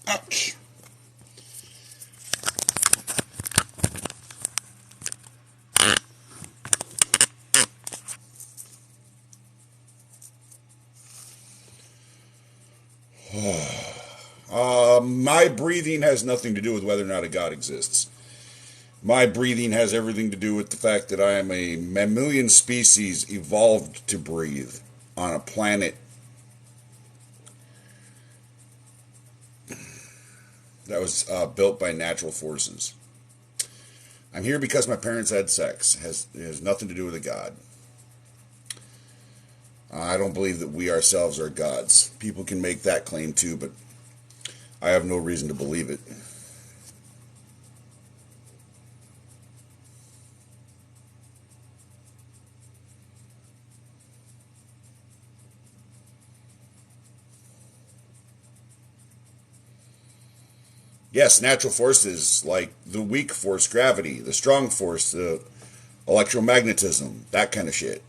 Ouch. My breathing has nothing to do with whether or not a God exists. My breathing has everything to do with the fact that I am a mammalian species evolved to breathe on a planet that was built by natural forces. I'm here because my parents had sex. It has nothing to do with a God. I don't believe that we ourselves are gods. People can make that claim too, but I have no reason to believe it. Yes, natural forces like the weak force, gravity, the strong force, the electromagnetism, that kind of shit.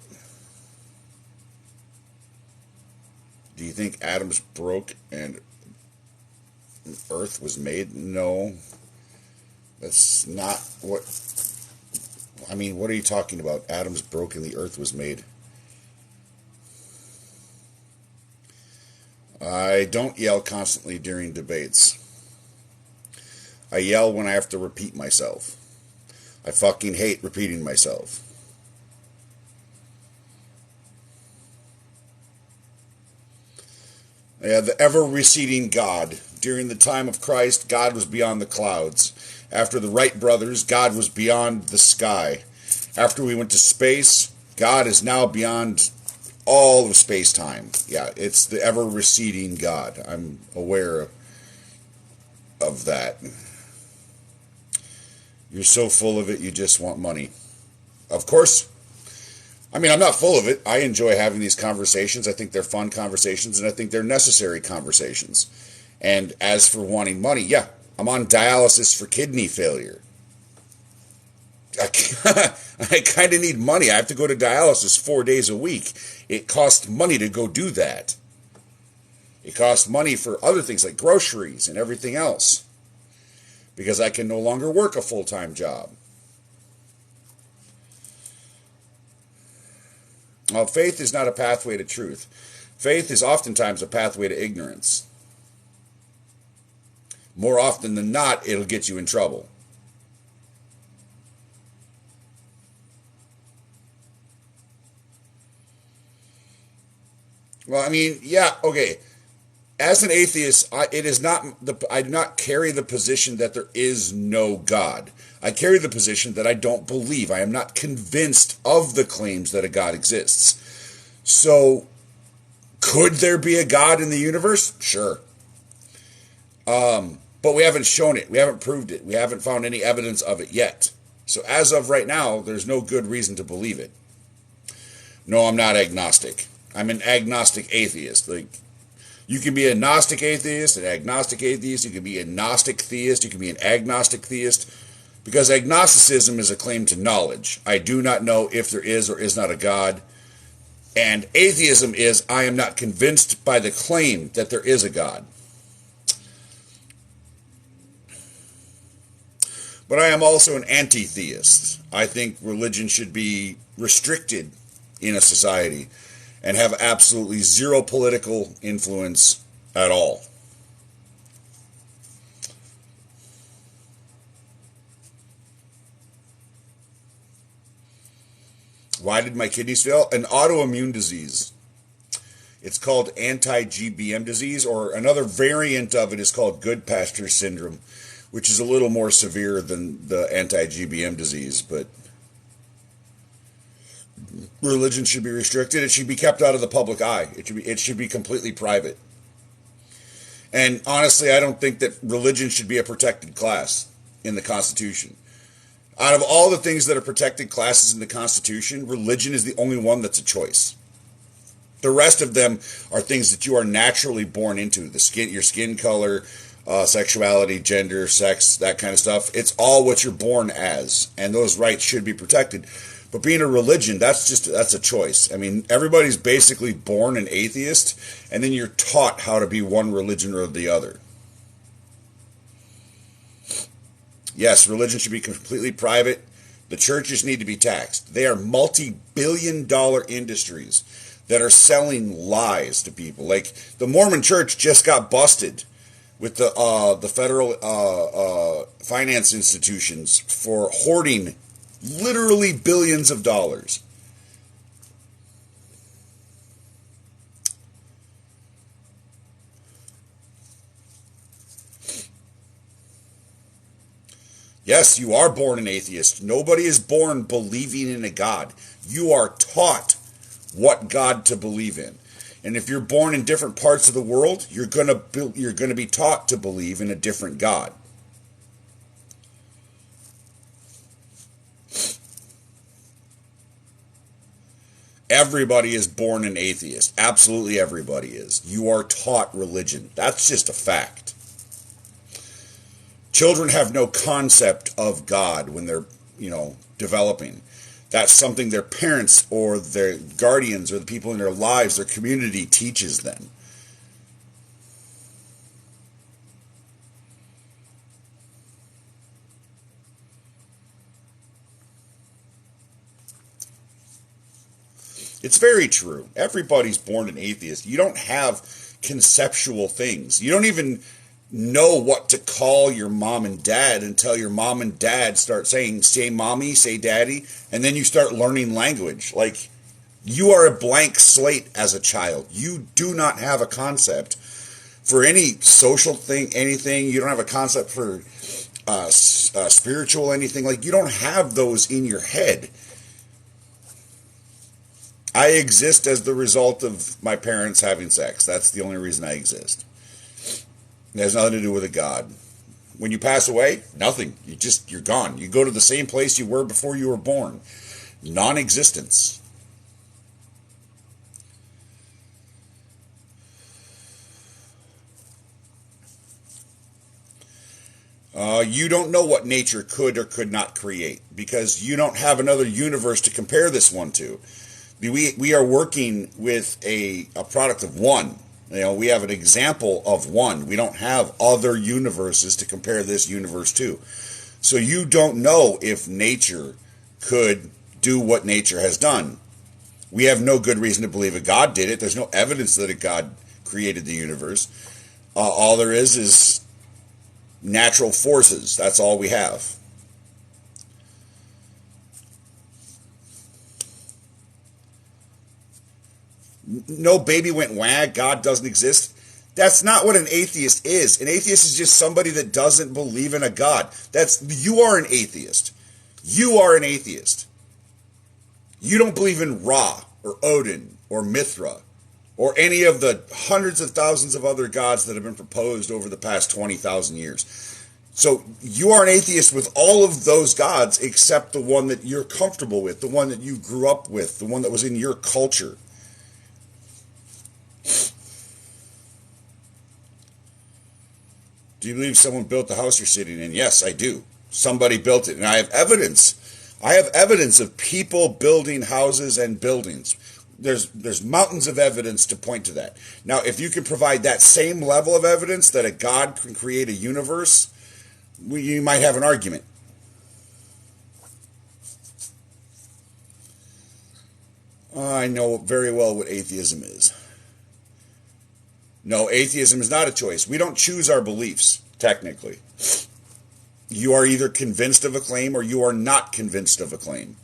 Do you think atoms broke and Earth was made? No. That's not what... I mean, what are you talking about? Atoms broke and the Earth was made. I don't yell constantly during debates. I yell when I have to repeat myself. I fucking hate repeating myself. Yeah, the ever-receding God. During the time of Christ, God was beyond the clouds. After the Wright brothers, God was beyond the sky. After we went to space, God is now beyond all of space-time. Yeah, it's the ever-receding God. I'm aware of that. You're so full of it, you just want money. Of course. I mean, I'm not full of it. I enjoy having these conversations. I think they're fun conversations, and I think they're necessary conversations. And as for wanting money, yeah, I'm on dialysis for kidney failure. I kind of need money. I have to go to dialysis 4 days a week. It costs money to go do that. It costs money for other things like groceries and everything else, because I can no longer work a full-time job. Well, faith is not a pathway to truth. Faith is oftentimes a pathway to ignorance. More often than not, it'll get you in trouble. Well, I mean, yeah, okay. As an atheist, I do not carry the position that there is no God. I carry the position that I don't believe. I am not convinced of the claims that a God exists. So, could there be a God in the universe? Sure. But we haven't shown it. We haven't proved it. We haven't found any evidence of it yet. So as of right now, there's no good reason to believe it. No, I'm not agnostic. I'm an agnostic atheist. Like, you can be a Gnostic atheist, an agnostic atheist, you can be a Gnostic theist, you can be an agnostic theist, because agnosticism is a claim to knowledge. I do not know if there is or is not a God, and atheism is I am not convinced by the claim that there is a God. But I am also an anti-theist. I think religion should be restricted in a society and have absolutely zero political influence at all. Why did my kidneys fail? An autoimmune disease. It's called anti-GBM disease, or another variant of it is called Goodpasture syndrome, which is a little more severe than the anti-GBM disease, but religion should be restricted. It should be kept out of the public eye. It should be completely private. And honestly, I don't think that religion should be a protected class in the Constitution. Out of all the things that are protected classes in the Constitution, religion is the only one that's a choice. The rest of them are things that you are naturally born into. Your skin color, sexuality, gender, sex, that kind of stuff. It's all what you're born as, and those rights should be protected. But being a religion, that's a choice. I mean, everybody's basically born an atheist, and then you're taught how to be one religion or the other. Yes, religion should be completely private. The churches need to be taxed. They are multi-billion-dollar industries that are selling lies to people. Like the Mormon Church just got busted with the federal finance institutions for hoarding literally billions of dollars. Yes, you are born an atheist. Nobody is born believing in a God. You are taught what God to believe in. And if you're born in different parts of the world, you're going to be taught to believe in a different God. Everybody is born an atheist. Absolutely everybody is. You are taught religion. That's just a fact. Children have no concept of God when they're, developing. That's something their parents or their guardians or the people in their lives, their community teaches them. It's very true. Everybody's born an atheist. You don't have conceptual things. You don't even know what to call your mom and dad until your mom and dad start saying, say mommy, say daddy, and then you start learning language. Like, you are a blank slate as a child. You do not have a concept for any social thing, anything. You don't have a concept for spiritual anything. Like, you don't have those in your head. I exist as the result of my parents having sex. That's the only reason I exist. It has nothing to do with a God. When you pass away, nothing. You're gone. You go to the same place you were before you were born. Non-existence. You don't know what nature could or could not create because you don't have another universe to compare this one to. We are working with a product of one. We have an example of one. We don't have other universes to compare this universe to. So you don't know if nature could do what nature has done. We have no good reason to believe a God did it. There's no evidence that a God created the universe. All there is natural forces. That's all we have. No baby went wag, God doesn't exist. That's not what an atheist is. An atheist is just somebody that doesn't believe in a God. You are an atheist. You are an atheist. You don't believe in Ra or Odin or Mithra or any of the hundreds of thousands of other gods that have been proposed over the past 20,000 years. So you are an atheist with all of those gods except the one that you're comfortable with, the one that you grew up with, the one that was in your culture. Do you believe someone built the house you're sitting in? Yes, I do. Somebody built it, and I have evidence. I have evidence of people building houses and buildings. There's mountains of evidence to point to that. Now, if you can provide that same level of evidence that a God can create a universe, you might have an argument. I know very well what atheism is. No, atheism is not a choice. We don't choose our beliefs, technically. You are either convinced of a claim or you are not convinced of a claim.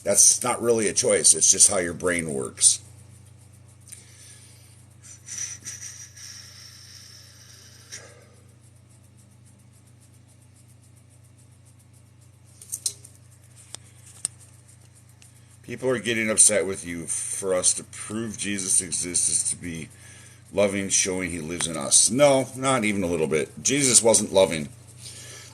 That's not really a choice. It's just how your brain works. People are getting upset with you. For us to prove Jesus exists is to be loving, showing he lives in us. No, not even a little bit. Jesus wasn't loving.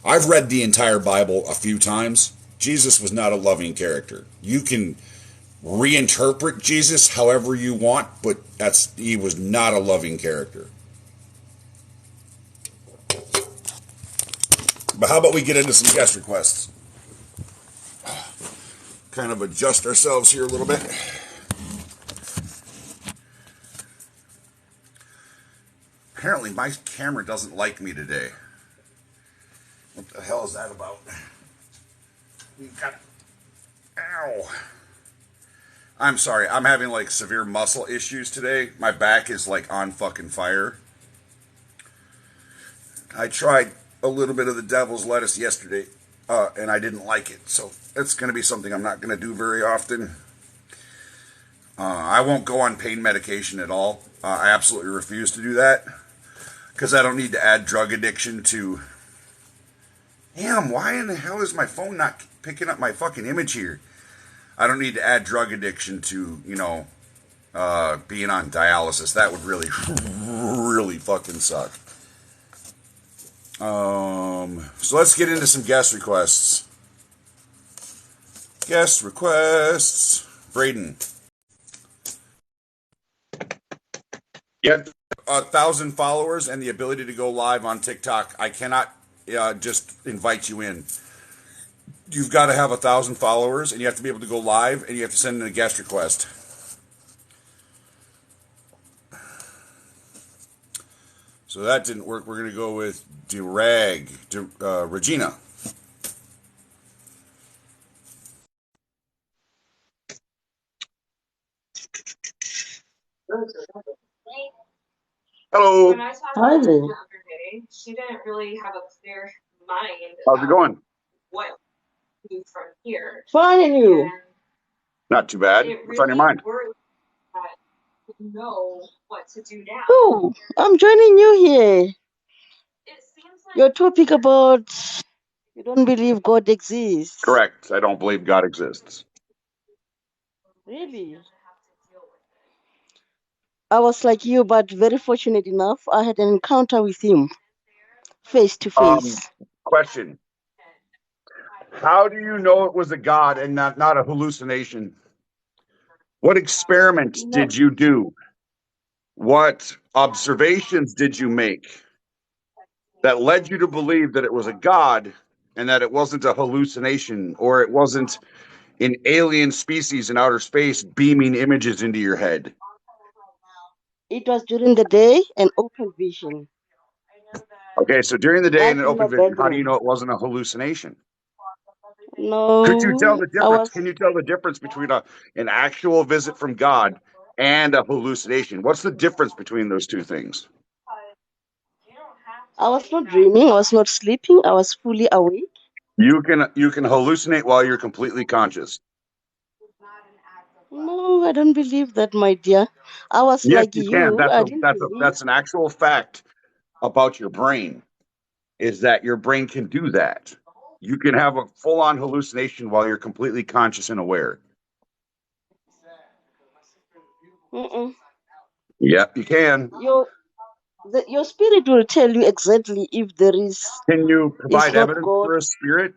I've read the entire Bible a few times. Jesus was not a loving character. You can reinterpret Jesus however you want, but he was not a loving character. But how about we get into some guest requests? Kind of adjust ourselves here a little bit. Apparently my camera doesn't like me today. What the hell is that about? We got... Ow. I'm sorry. I'm having like severe muscle issues today. My back is like on fucking fire. I tried a little bit of the devil's lettuce yesterday, and I didn't like it. So it's going to be something I'm not going to do very often. I won't go on pain medication at all. I absolutely refuse to do that because I don't need to add drug addiction to... Damn, why in the hell is my phone not picking up my fucking image here? I don't need to add drug addiction to, being on dialysis. That would really, really fucking suck. So let's get into some guest requests. Guest requests. Braden. Get 1,000 followers and the ability to go live on TikTok. I cannot just invite you in. You've got to have 1,000 followers, and you have to be able to go live, and you have to send in a guest request. So that didn't work. We're going to go with Regina. Hello. When I talked to her the other day, she didn't really have a clear mind. How's it going? What to do from here. Fine, and you? Not too bad. What's on your mind? Know what to do now. Oh, I'm joining you here. It seems like your topic about you don't believe God exists. Correct. I don't believe God exists. Really? I was like you, but very fortunate enough, I had an encounter with him face to face. Question. How do you know it was a God and not a hallucination? What experiments did you do? What observations did you make that led you to believe that it was a God and that it wasn't a hallucination or it wasn't an alien species in outer space beaming images into your head? It was during the day, an open vision. Okay, so during the day in an open vision, how do you know it wasn't a hallucination? No. Could you tell the difference? Can you tell the difference between an actual visit from God and a hallucination? What's the difference between those two things? I was not dreaming. I was not sleeping. I was fully awake. You can hallucinate while you're completely conscious. No, I don't believe that, my dear. I was like you. That's an actual fact about your brain, is that your brain can do that. You can have a full-on hallucination while you're completely conscious and aware. Yep, you can. Your spirit will tell you exactly if there is. Can you provide evidence for a spirit?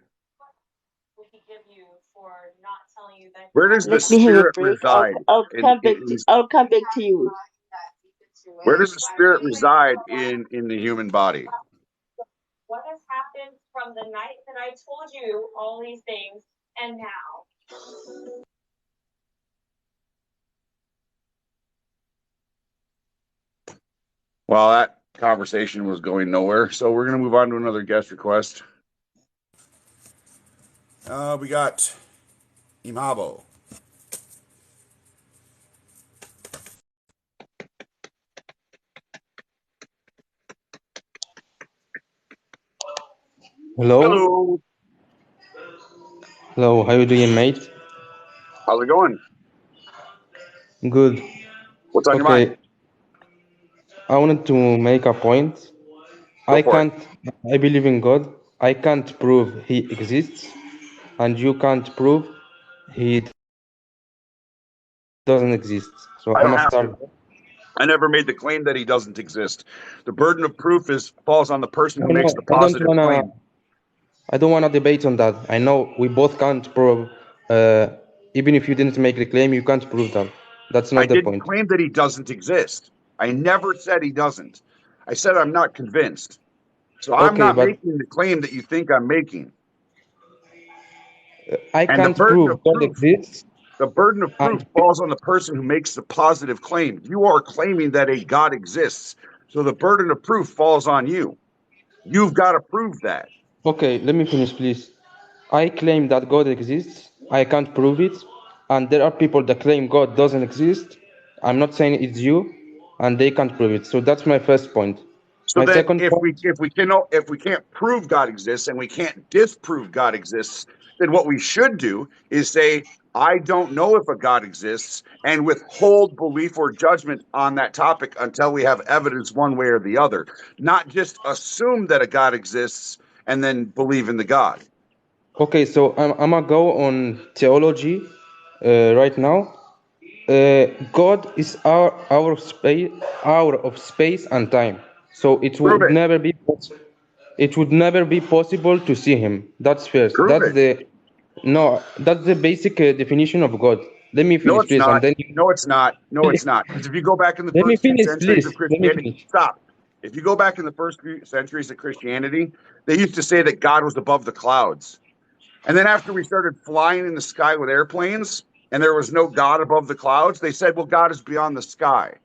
Where does the spirit reside? I'll come back to you. Where does the spirit reside in the human body? What has happened from the night that I told you all these things and now? Well, that conversation was going nowhere, so we're going to move on to another guest request. We got Imhabo. Hello. Hello. Hello. How you doing, mate? How's it going? Good. What's on your mind? I wanted to make a point. I believe in God. I can't prove he exists, and you can't prove he doesn't exist. So I I'm don't a have start. to. I never made the claim that he doesn't exist. The burden of proof falls on the person who makes the I don't positive wanna. claim. I don't wanna debate on that. I know we both can't prove. Even if you didn't make the claim, you can't prove that. That's I not the didn't point. claim that he doesn't exist. I never said he doesn't. I said I'm not convinced. So I'm Okay, not but making the claim that you think I'm making. I And can't prove God exists. the burden of proof And falls on the person who makes the positive claim. You are claiming that a God exists. So the burden of proof falls on you. You've got to prove that. okay, let me finish, please. I claim that God exists. I can't prove it. And there are people that claim God doesn't exist. I'm not saying it's you, and they can't prove it. So that's my first point. So My then second point, if we can't prove God exists and we can't disprove God exists, then what we should do is say, I don't know if a God exists, and withhold belief or judgment on that topic until we have evidence one way or the other. Not just assume that a God exists and then believe in the God. okay, so I'm gonna go on theology right now. God is our of space and time. So Prove it. it would never be possible to see him. That's first. Prove it. That's the basic definition of God. Let me No, finish, it's please, not. and then No, it's not. No, it's not. Because if you go back in the let me first few finish, centuries of please. Let me Christianity, finish. stop. If you go back in the first few centuries of Christianity, they used to say that God was above the clouds. And then after we started flying in the sky with airplanes and there was no God above the clouds, they said, well, God is beyond the sky.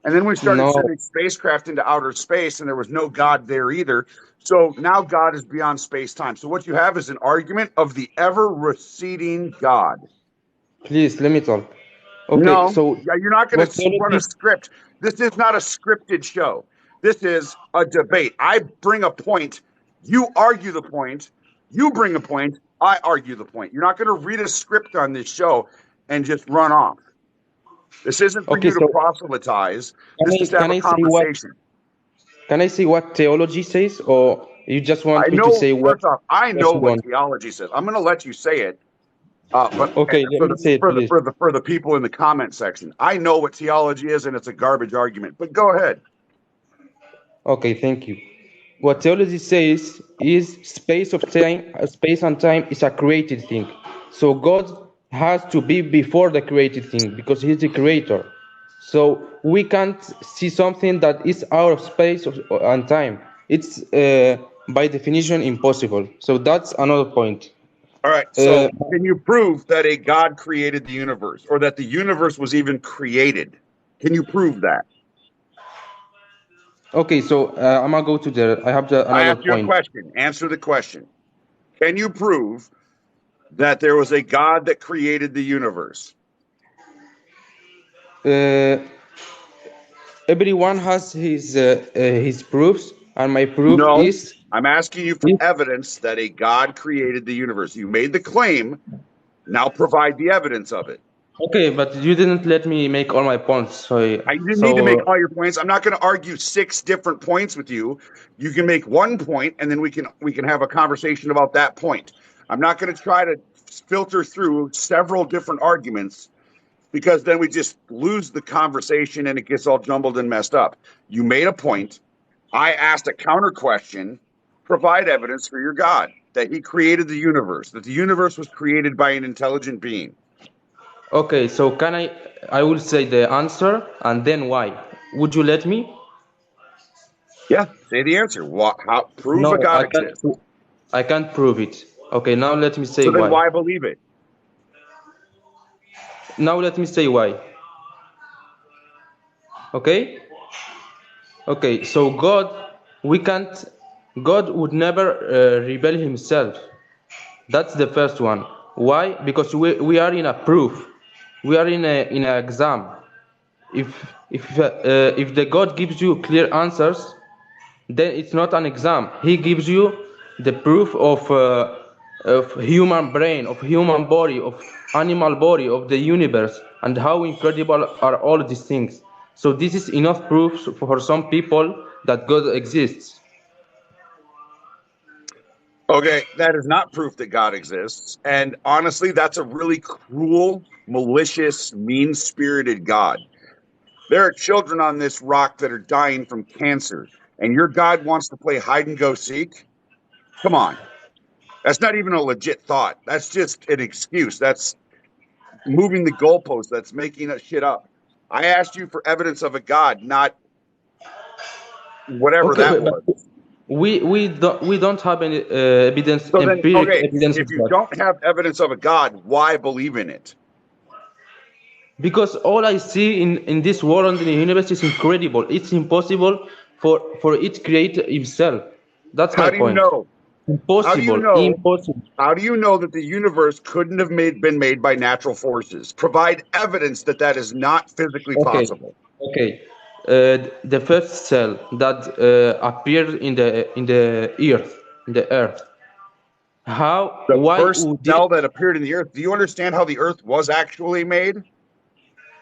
And then we started No, sending spacecraft into outer space and there was no God there either. So now God is beyond space time. So what you have is an argument of the ever receding God. please let me talk. Okay, No, so yeah, you're not going what to run a theology? script. This is not a scripted show. This is a debate. I bring a point, you argue the point, you bring a point, I argue the point. You're not going to read a script on this show and just run off. This isn't for Okay, you to so proselytize. This is to have can a I say what conversation. theology says, or you just I want me to know, say first off, I what know you what want? theology says. I'm going to let you say it. But Okay, let for me the say it, for the please. for the for the people in the comment section, I know what theology is, and it's a garbage argument. But go ahead. Okay, thank you. What theology says is space and time is a created thing. So God has to be before the created thing because He's the creator. So we can't see something that is out of space and time. It's by definition impossible. So that's another point. All right. Uh, So, can you prove that a God created the universe, or that the universe was even created? Can you prove that? okay, so I'm gonna go to there. I have I another asked you a point. question. Answer the question. Can you prove that there was a God that created the universe? Uh, Everyone has his proofs, and my proof No. is I'm asking you for evidence that a God created the universe. You made the claim. Now provide the evidence of it. okay, but you didn't let me make all my points. I didn't need to make So all your points. I'm not going to argue 6 different points with you. You can make one point, and then we can have a conversation about that point. I'm not going to try to filter through several different arguments because then we just lose the conversation and it gets all jumbled and messed up. You made a point. I asked a counter question. Provide evidence for your God that He created the universe, that the universe was created by an intelligent being. okay, so can I will say the answer and then why? Would you let me? Yeah, say the answer. How prove a No, God exists? I can't prove it. Okay, now let me say So then why. why believe it? Now let me say why. Okay? Okay, so we can't, God would never rebel himself. That's the first one. Why? Because we are in a proof. We are in an exam. If the God gives you clear answers, then it's not an exam. He gives you the proof of human brain, of human body, of animal body, of the universe, and how incredible are all these things. So this is enough proof for some people that God exists. Okay, that is not proof that God exists. And honestly, that's a really cruel malicious, mean-spirited God. There are children on this rock that are dying from cancer, and your God wants to play hide and go seek? Come on. That's not even a legit thought. That's just an excuse. That's moving the goalpost. That's making that shit up. I asked you for evidence of a God, not whatever Okay, that but was. we don't have any evidence, So then, empiric okay, evidence if of you that. don't have evidence of a God, why believe in it? Because all I see in this world and in the universe is incredible. It's impossible for it create himself. That's my How do you point. know? How do you Impossible. know? Impossible. How do you know that the universe couldn't have been made by natural forces? Provide evidence that that is not physically Okay. possible. Okay. The first cell that appeared in the earth. How? The Why first would cell it? that appeared in the earth. Do you understand how the earth was actually made?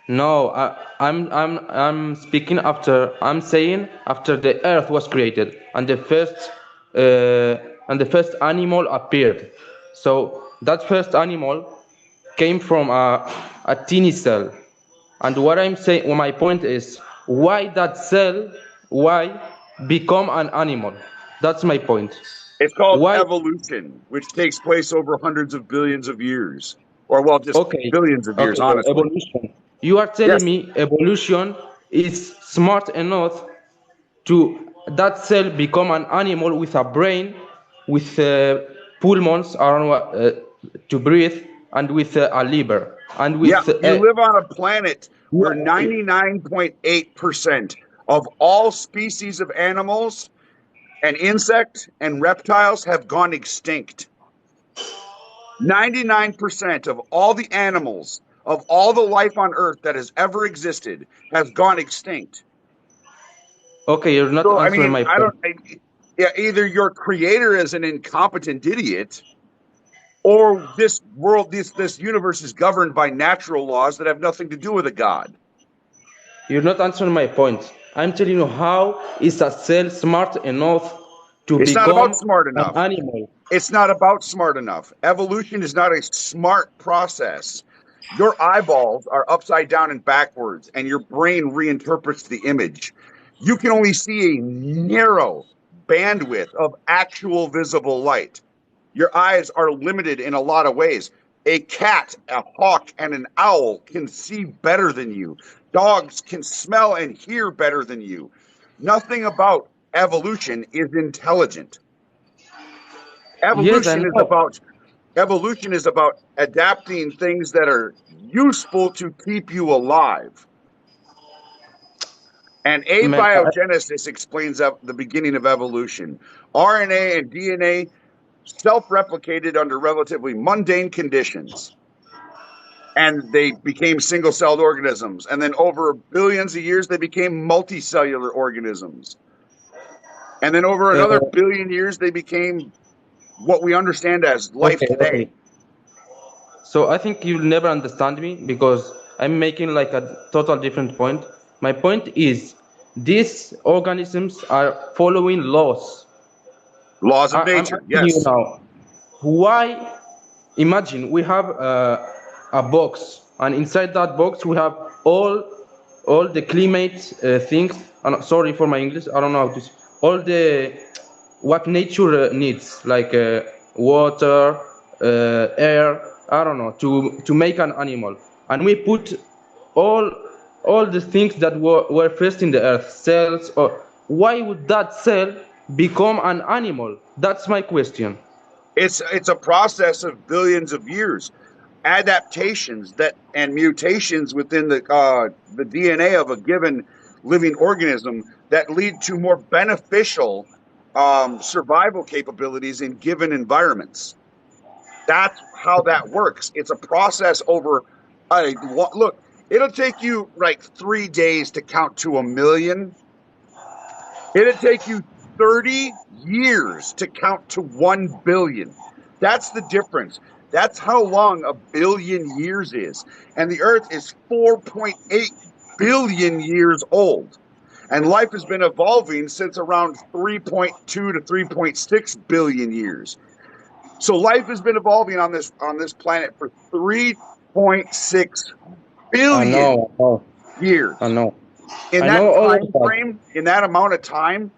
No, I'm speaking after. I'm saying after the earth was created and the first animal appeared. So that first animal came from a teeny cell. And what I'm saying, well, my point is, why that cell, why become an animal? That's my point. It's called Why? evolution, which takes place over hundreds of billions of years. Or, well, just Okay, billions of years, okay, honestly. evolution. You are telling Yes. me evolution is smart enough to that cell become an animal with a brain, with pulmons, I don't know what, to breathe, and with a liver, and Yeah, with you live on a planet where 99.8% of all species of animals and insect and reptiles have gone extinct. 99% of all the animals, of all the life on Earth that has ever existed, has gone extinct. okay, you're not So, I answering mean, my point. yeah, either your creator is an incompetent idiot, or this world, this universe is governed by natural laws that have nothing to do with a god. You're not answering my point. I'm telling you how is a cell smart enough to It's not about become smart an enough. animal. It's not about smart enough. Evolution is not a smart process. Your eyeballs are upside down and backwards, and your brain reinterprets the image. You can only see a narrow bandwidth of actual visible light. Your eyes are limited in a lot of ways. A cat, a hawk, and an owl can see better than you. Dogs can smell and hear better than you. Nothing about evolution is intelligent. Yes, I Evolution is know. about evolution is about adapting things that are useful to keep you alive. And Man, abiogenesis explains the beginning of evolution. RNA and DNA self-replicated under relatively mundane conditions, and they became single-celled organisms. And then over billions of years, they became multicellular organisms. And then over uh, another billion years, they became what we understand as life okay, today. okay. So I think you'll never understand me because I'm making like a total different point. My point is these organisms are following laws. Laws of I'm nature, asking you yes. now, why? Imagine we have a box, and inside that box we have all the climate things. Sorry for my English. I don't know how to. All the what nature needs, like water, air. I don't know to make an animal, and we put all all the things that were first in the earth, cells. Or why would that cell become an animal? That's my question. It's a process of billions of years. Adaptations that and mutations within the DNA of a given living organism that lead to more beneficial survival capabilities in given environments. That's how that works. It's a process over look. It'll take you like 3 days to count to 1,000,000. It'll take you 30 years to count to 1 billion. That's the difference. That's how long a billion years is. And the Earth is 4.8 billion years old. And life has been evolving since around 3.2 to 3.6 billion years. So life has been evolving on this planet for 1.6 I billion know. years. I know. In I that know all of time that. frame, in that amount of time,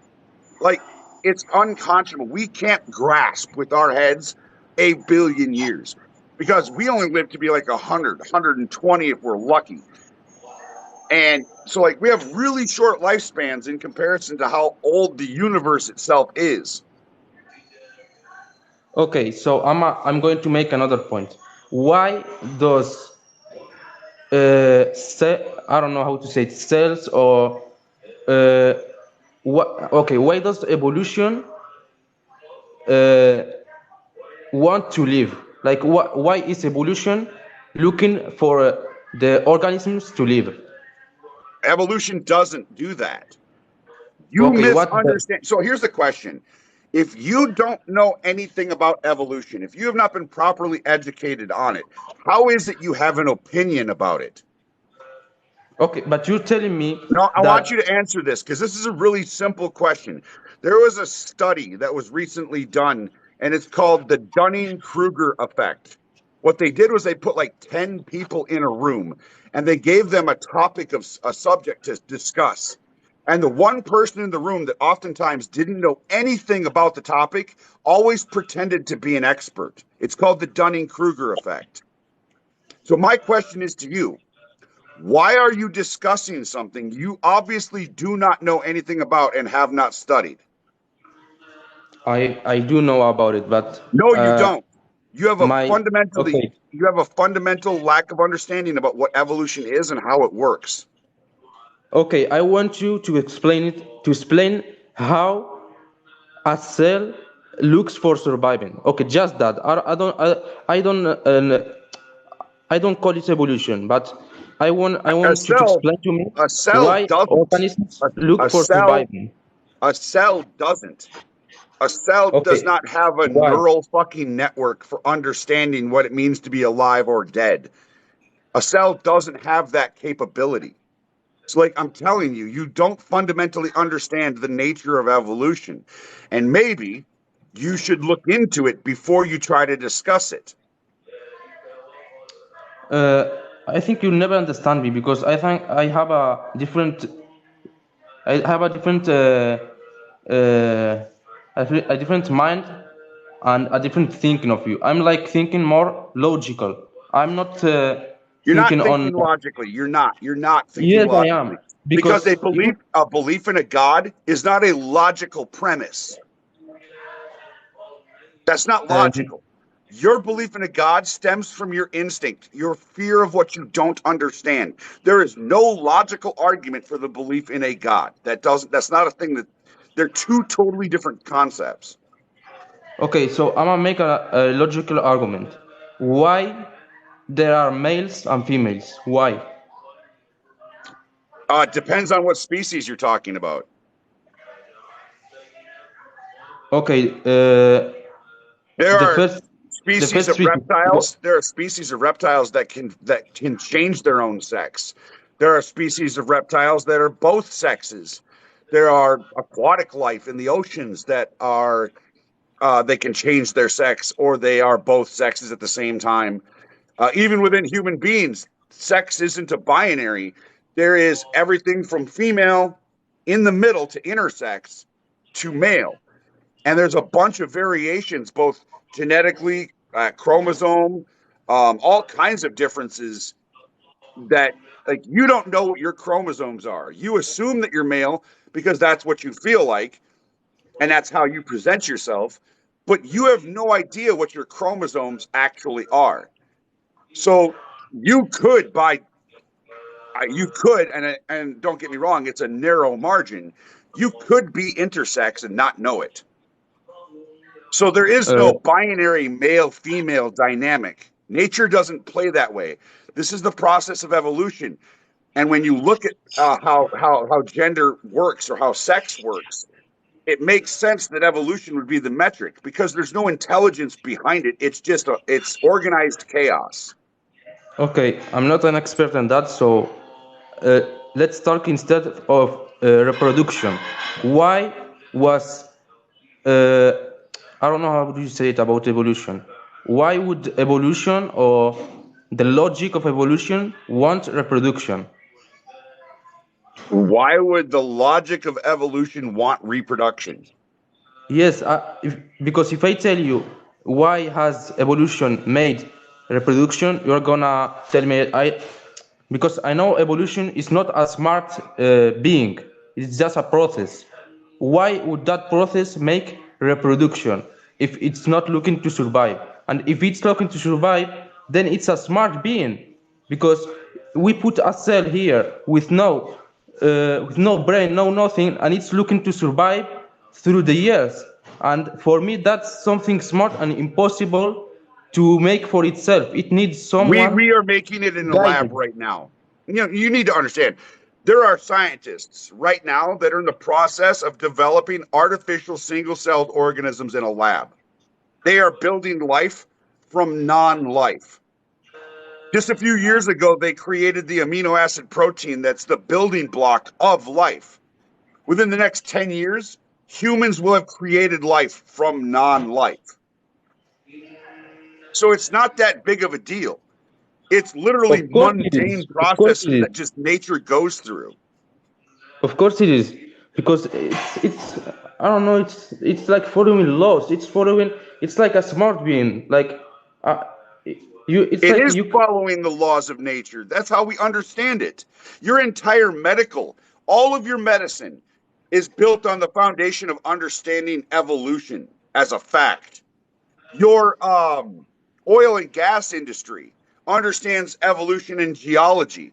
like it's unconscionable. We can't grasp with our heads a billion years because we only live to be like 100, 120 if we're lucky. And so, like, we have really short lifespans in comparison to how old the universe itself is. Okay, so I'm going to make another point. Why does I don't know how to say it, cells or why does evolution uh, want to live? Like why is evolution looking for the organisms to live? Evolution doesn't do that. You Okay, what the misunderstand. So here's the question. If you don't know anything about evolution, if you have not been properly educated on it, how is it you have an opinion about it? Okay, but you're telling me No, I want you that to answer this because this is a really simple question. There was a study that was recently done, and it's called the Dunning-Kruger effect. What they did was they put like 10 people in a room and they gave them a topic of a subject to discuss. And the one person in the room that oftentimes didn't know anything about the topic always pretended to be an expert. It's called the Dunning-Kruger effect. So my question is to you. Why are you discussing something you obviously do not know anything about and have not studied? I do know about it, but No, you don't. You have a my okay. fundamental lack of understanding about what evolution is and how it works. Okay, I want you to explain how a cell looks for surviving. Okay, just that. I don't call it evolution, but I A want you to cell, explain to me a cell why doesn't. organisms A, look a for cell, surviving. a cell doesn't. A cell does Okay, not have a why? neural fucking network for understanding what it means to be alive or dead. A cell doesn't have that capability. So, like I'm telling you, you don't fundamentally understand the nature of evolution. And maybe you should look into it before you try to discuss it. I think you'll never understand me because I think I have a different a different mind and a different thinking of you. I'm like thinking more logical. I'm not You're not thinking on. thinking logically. You're not thinking Yes, I logically. am Because because you. a belief in a God is not a logical premise. That's not Um, logical. Your belief in a God stems from your instinct, your fear of what you don't understand. There is no logical argument for the belief in a God. That's not a thing that they're two totally different concepts. okay, so I'm gonna make a logical argument. Why there are males and females? Why? It depends on what species you're talking about. Okay, There the are first the species first of species. reptiles. There are species of reptiles that can change their own sex. There are species of reptiles that are both sexes. There are aquatic life in the oceans that are they can change their sex or they are both sexes at the same time. Even within human beings, sex isn't a binary. There is everything from female in the middle to intersex to male. And there's a bunch of variations, both genetically, chromosome, all kinds of differences that like you don't know what your chromosomes are. You assume that you're male because that's what you feel like and that's how you present yourself, but you have no idea what your chromosomes actually are. So you could and don't get me wrong, it's a narrow margin. You could be intersex and not know it. So there is Uh, no binary male female dynamic. Nature doesn't play that way. This is the process of evolution. And when you look at how gender works or how sex works, it makes sense that evolution would be the metric because there's no intelligence behind it. It's organized chaos. okay, I'm not an expert in that, so uh, let's talk instead of reproduction. Why was I don't know how do you say it about evolution. Why would evolution or the logic of evolution wants reproduction. Why would the logic of evolution want reproduction? Yes, because if I tell you why has evolution made reproduction, you're gonna tell me because I know evolution is not a smart being. It's just a process. Why would that process make reproduction if it's not looking to survive? And if it's looking to survive, then it's a smart being because we put a cell here with no brain, no nothing, and it's looking to survive through the years. And for me, that's something smart and impossible to make for itself. It needs someone We are making it in the lab guided. right now. You need to understand. There are scientists right now that are in the process of developing artificial single-celled organisms in a lab. They are building life from non-life. Just a few years ago, they created the amino acid protein that's the building block of life. Within the next 10 years, humans will have created life from non-life. So it's not that big of a deal. It's literally Of course it mundane is. Of course it processes is. that just nature goes through. Of course it is, because it's I don't know. It's like following laws. It's like a smart being. Like uh, you. It's It like is you. following the laws of nature. That's how we understand it. Your entire medical, all of your medicine is built on the foundation of understanding evolution as a fact. Your oil and gas industry understands evolution and geology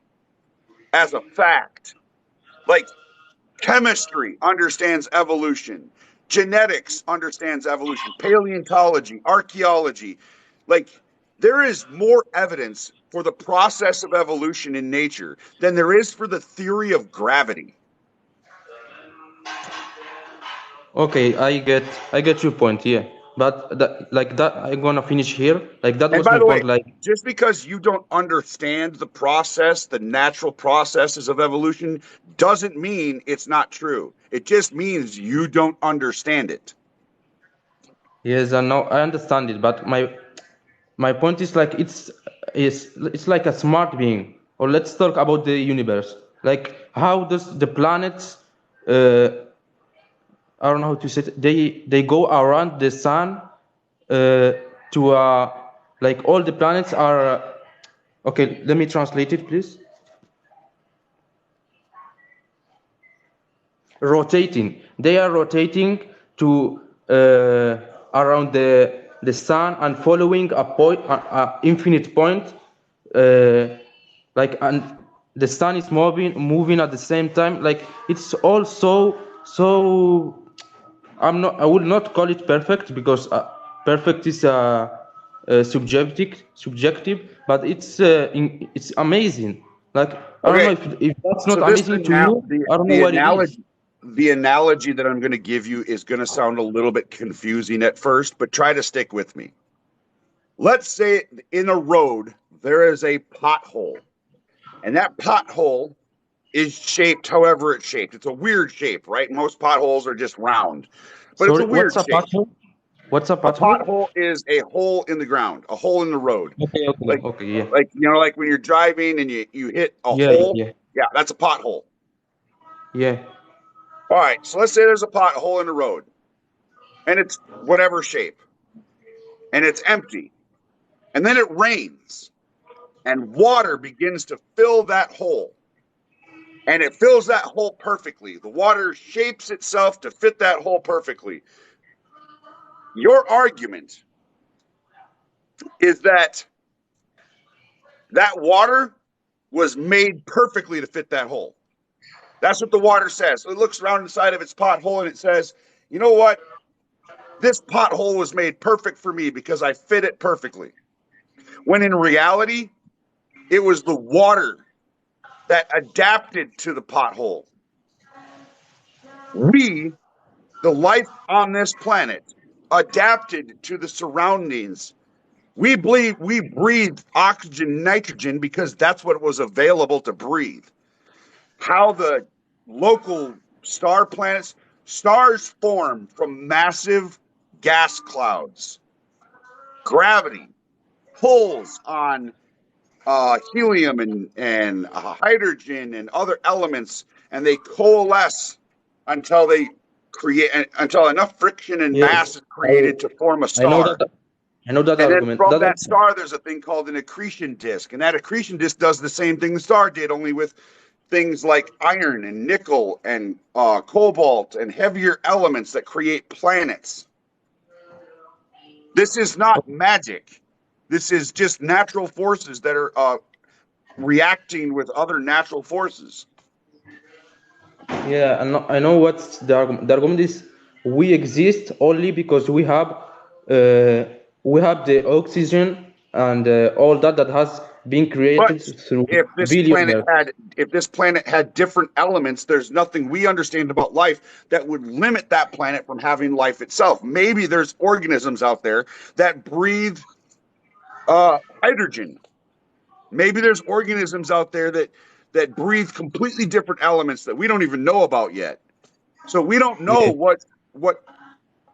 as a fact. Like chemistry understands evolution. Genetics understands evolution. Paleontology, archaeology. Like, there is more evidence for the process of evolution in nature than there is for the theory of gravity. Okay, I get your point. Yeah, but that I'm gonna finish here. Like that And was by my the way, point. Like just because you don't understand the process, the natural processes of evolution, doesn't mean it's not true. It just means you don't understand it. yes, I know, I understand it, but my point is like it's like a smart being. Or let's talk about the universe. Like how does the planets? I don't know how to say it. They go around the sun to like all the planets are. Okay, let me translate it, please. Rotating. They are rotating to around the sun and following a point, a infinite point. Like and the sun is moving at the same time. Like it's all so. I would not call it perfect because perfect is subjective, but it's amazing. Like I don't know Okay, if that's not so this amazing to you. I don't know what it is. the analogy that I'm going to give you is going to sound a little bit confusing at first, but try to stick with me. Let's say in a road there is a pothole, and that pothole is shaped however it's shaped. It's a weird shape, right? Most potholes are just round, but it's a Sorry, what's weird a shape. pothole? What's a A pothole? pothole is a hole in the ground, a hole in the road. Okay, okay, Like okay, yeah, like when you're driving and you hit a yeah, yeah, hole, yeah, yeah, that's a pothole. yeah. All right, so let's say there's a pothole in the road and it's whatever shape and it's empty. And then it rains and water begins to fill that hole. And it fills that hole perfectly. The water shapes itself to fit that hole perfectly. Your argument is that that water was made perfectly to fit that hole. That's what the water says. It looks around inside of its pothole and it says, you know what? This pothole was made perfect for me because I fit it perfectly. When in reality, it was the water that adapted to the pothole. We, the life on this planet, adapted to the surroundings. We believe we breathed oxygen, nitrogen because that's what was available to breathe. How the local stars form from massive gas clouds. Gravity pulls on helium and hydrogen and other elements, and they coalesce until they until enough friction and Yes, mass is created to form a I know star. that. I know that And then argument. from that star, there's a thing called an accretion disk. And that accretion disk does the same thing the star did, only with things like iron and nickel and cobalt and heavier elements that create planets. This is not magic. This is just natural forces that are reacting with other natural forces. Yeah, I know what's the argument. The argument is we exist only because we have the oxygen and all that has been But created through if this billion planet had different elements, there's nothing we understand about life that would limit that planet from having life itself. Maybe there's organisms out there that breathe hydrogen. Maybe there's organisms out there that breathe completely different elements that we don't even know about yet. So we don't know what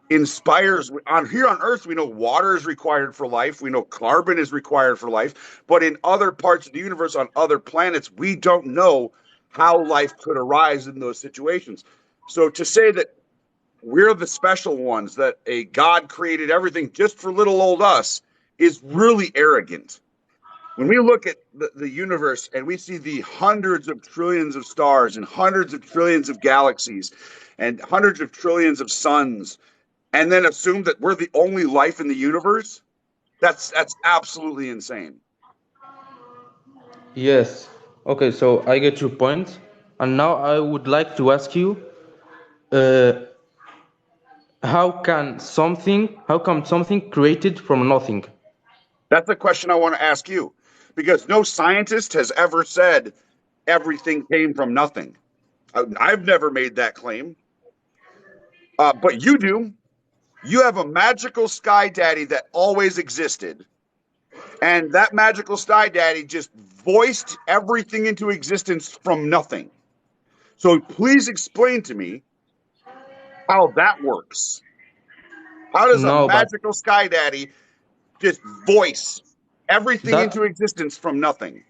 inspires here on Earth. We know water is required for life. We know carbon is required for life. But in other parts of the universe, on other planets, we don't know how life could arise in those situations. So to say that we're the special ones, that a God created everything just for little old us, is really arrogant. When we look at the universe and we see the hundreds of trillions of stars and hundreds of trillions of galaxies and hundreds of trillions of suns, and then assume that we're the only life in the universe, that's absolutely insane. Yes. Okay, so I get your point. And now I would like to ask you, how come something created from nothing? That's the question I want to ask you, because no scientist has ever said everything came from nothing. I've never made that claim. But you do. You have a magical sky daddy that always existed. And that magical sky daddy just voiced everything into existence from nothing. So please explain to me how that works. How does a No, but magical sky daddy just voice everything that into existence from nothing?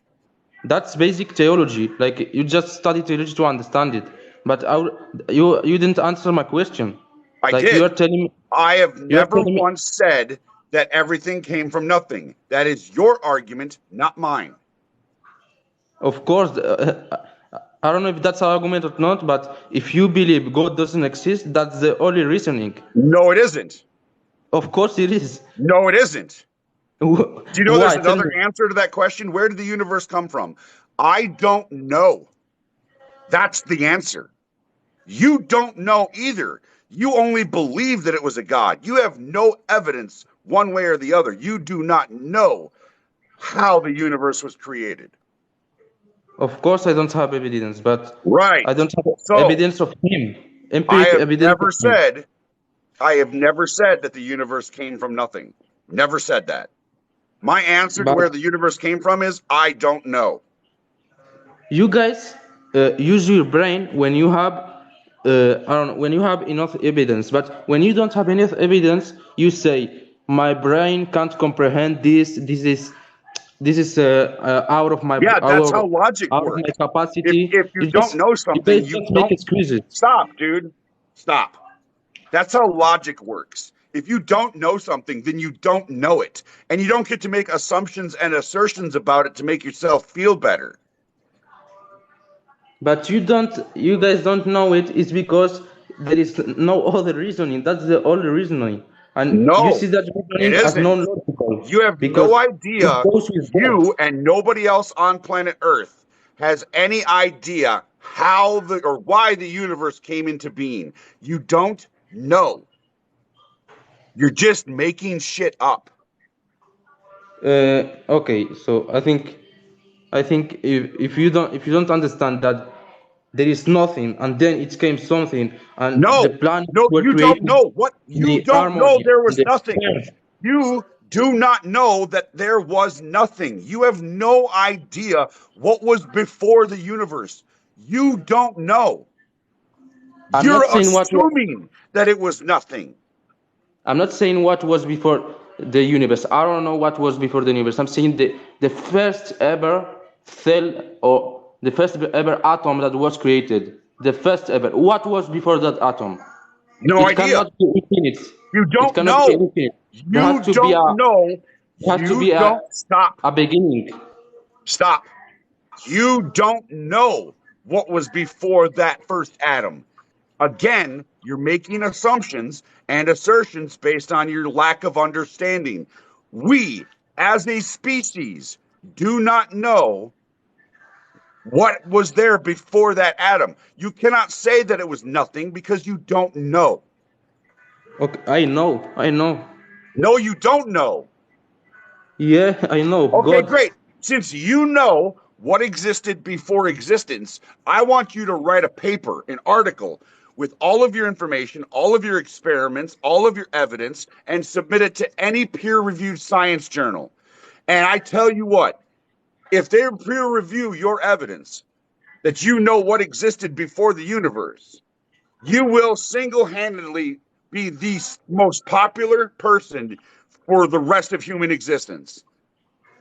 that's basic theology. Like you just study theology to understand it. But you didn't answer my question. I Like did. I have you are never telling me. once said that everything came from nothing. That is your argument, not mine. Of course, I don't know if that's an argument or not, but if you believe God doesn't exist, that's the only reasoning. No, it isn't. Of course it is. No, it isn't. Do you know there's Why? Tell another me. answer to that question? Where did the universe come from? I don't know. That's the answer. You don't know either. You only believe that it was a God. You have no evidence one way or the other. You do not know how the universe was created. Of course I don't have evidence, but Right. I don't have So evidence of him. I Empiric have evidence of him. never said that the universe came from nothing. Never said that. My answer to But where the universe came from is I don't know. you guys use your brain when you have I don't know, when you have enough evidence. But when you don't have enough evidence, you say my brain can't comprehend this. This is out of my Yeah, that's how logic out of my works. capacity. If you don't know You something, guys you just make don't excuses. stop, dude. Stop. That's how logic works. If you don't know something, then you don't know it. And you don't get to make assumptions and assertions about it to make yourself feel better. But you guys don't know it is because there is no other reasoning. That's the only reasoning. And you see No, that it reasoning as isn't. non-logical You have because no it idea. goes with God. You and nobody else on planet Earth has any idea how or why the universe came into being. You don't know. You're just making shit up. Okay, so I think if you don't understand that there is nothing and then it came something and the No, planets no, were you don't created know. What in you the don't know, harmony there and was the nothing. earth. You do not know that there was nothing. You have no idea what was before the universe. You don't know. I'm You're not saying what was assuming that it was nothing. I'm not saying what was before. the universe. I don't know what was before the universe. I'm saying the first ever cell or the first ever atom that was created. The first ever. What was before that atom? No It idea. cannot be infinite. You It don't cannot be know. infinite. There You don't know. has to You be don't stop. a beginning. Stop. You don't know what was before that first atom. Again, you're making assumptions and assertions based on your lack of understanding. We, as a species, do not know what was there before that atom. You cannot say that it was nothing because you don't know. Okay, I know. No, you don't know. Yeah, I know. Okay, God. great. Since you know what existed before existence, I want you to write a paper, an article with all of your information, all of your experiments, all of your evidence, and submit it to any peer-reviewed science journal. And I tell you what, if they peer review your evidence that you know what existed before the universe, you will single-handedly be the most popular person for the rest of human existence.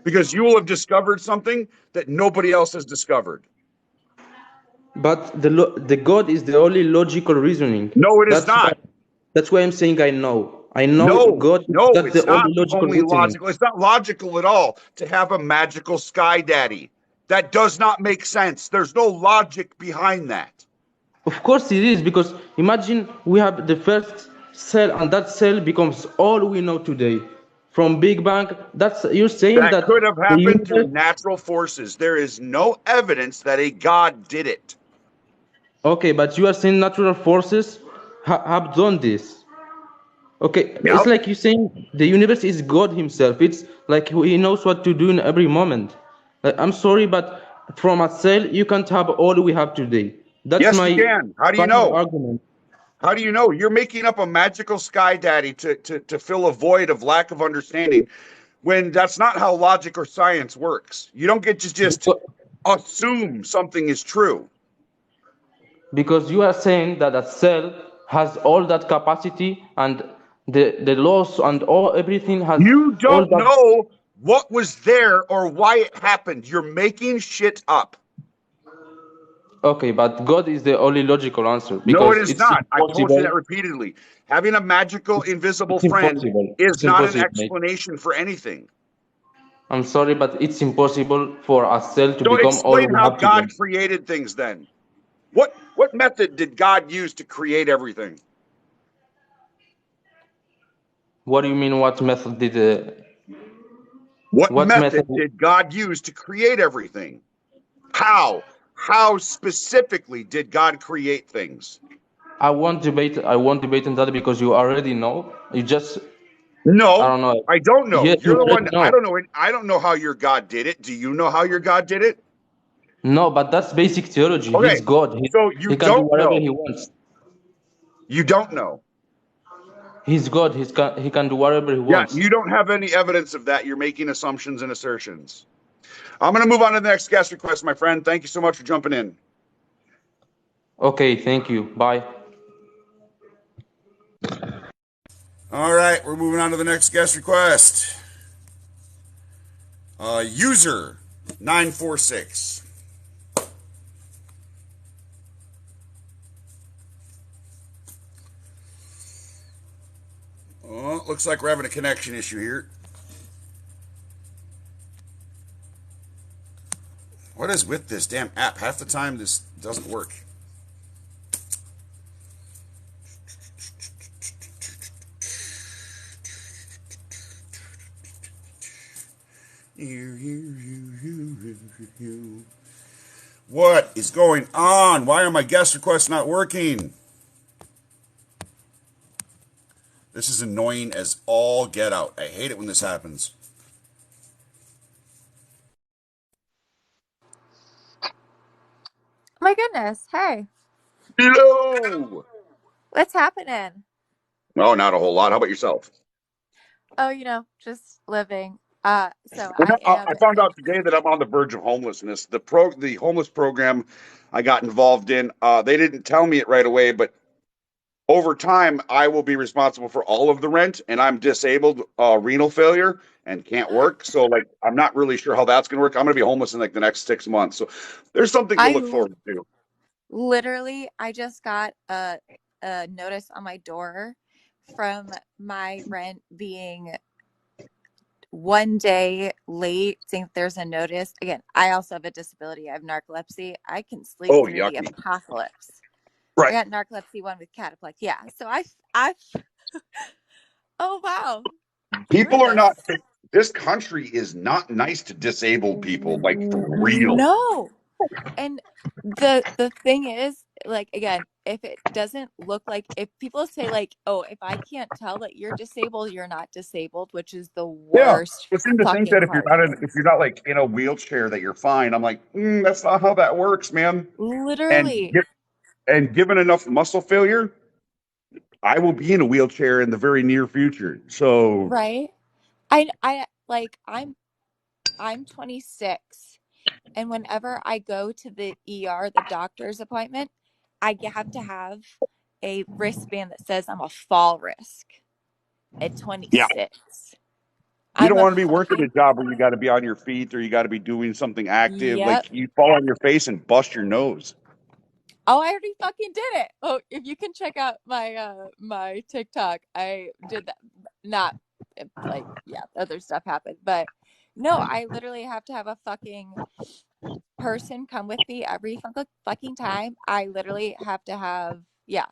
Because you will have discovered something that nobody else has discovered. But the God is the only logical reasoning. No, it is not. That's why I'm saying I know. I know No, God. no, That's the it's not only logical only reasoning. logical. It's not logical at all to have a magical sky daddy. That does not make sense. There's no logic behind that. Of course it is, because imagine we have the first cell, and that cell becomes all we know today. From Big Bang, you're saying That that could have the happened through universe. natural forces. There is no evidence that a god did it. Okay, but you are saying natural forces have done this. Okay, Yep. it's like you saying the universe is God Himself. It's like He knows what to do in every moment. I'm sorry, but from a cell, you can't have all we have today. That's Yes, my you can. How do you final know? argument. How do you know? You're making up a magical sky daddy to fill a void of lack of understanding when that's not how logic or science works. You don't get to just assume something is true. Because you are saying that a cell has all that capacity, and the laws and all everything has You all don't that. know what was there or why it happened. You're making shit up. Okay, but God is the only logical answer, No, it because is it's not. I've told you that impossible. repeatedly. Having a magical, invisible It's friend impossible. is It's not an impossible, mate. explanation for anything. I'm sorry, but it's impossible for a cell to So become all explain we how have God today. created things then. What method did God use to create everything? What do you mean? What method did? What What method? method did God use to create everything? How? How specifically did God create things? I won't debate. I won't debate on that, because you already know. You just. I No, don't know. I don't know. Yes, you You're the already one. know. I don't know how your God did it. Do you know how your God did it? No, but that's basic theology. Okay, He's God. so He you can do don't whatever know. he wants. You don't know. He's God. He can do whatever he Yeah, wants. you don't have any evidence of that. You're making assumptions and assertions. I'm going to move on to the next guest request, my friend. Thank you so much for jumping in. Okay, thank you. Bye. All right, we're moving on to the next guest request. User 946. Oh, looks like we're having a connection issue here. What is with this damn app? Half the time this doesn't work. What is going on? Why are my guest requests not working? This is annoying as all get out. I hate it when this happens. My goodness. Hey, Hello. what's happening? Oh, not a whole lot. How about yourself? Oh, just living. So I I am. found out today that I'm on the verge of homelessness. The homeless program I got involved in, they didn't tell me it right away, but over time, I will be responsible for all of the rent, and I'm disabled, renal failure, and can't work. So, like, I'm not really sure how that's going to work. I'm going to be homeless in like the next 6 months. So, there's something to I look forward to. literally, I just got a notice on my door from my rent being 1 day late, saying there's a notice. Again, I also have a disability. I have narcolepsy. I can sleep Oh, through the yucky. apocalypse. I Right. got narcolepsy, one with cataplex. Yeah. So I, oh wow, People are goodness. not, this country is not nice to disabled people, like for real. No. And the thing is, like, again, if it doesn't look like, if people say like, oh, if I can't tell that you're disabled, you're not disabled, which is the Yeah. worst It seems to think fucking that part. if you're not like in a wheelchair that you're fine. I'm like, that's not how that works, man. And Literally. given enough muscle failure, I will be in a wheelchair in the very near future. So Right. I like I'm 26, and whenever I go to the ER, the doctor's appointment, have to have a wristband that says I'm a fall risk at yeah, 26. you I'm don't a want to be working a fucking, job where you got to be on your feet or you got to be doing something active. yep. Like you fall on your face and bust your nose. Oh, I already fucking did it. Oh, if you can check out my TikTok, I did that. Not like, yeah, other stuff happened, but no, I literally have to have a fucking person come with me every fucking time. I literally have to have, yeah,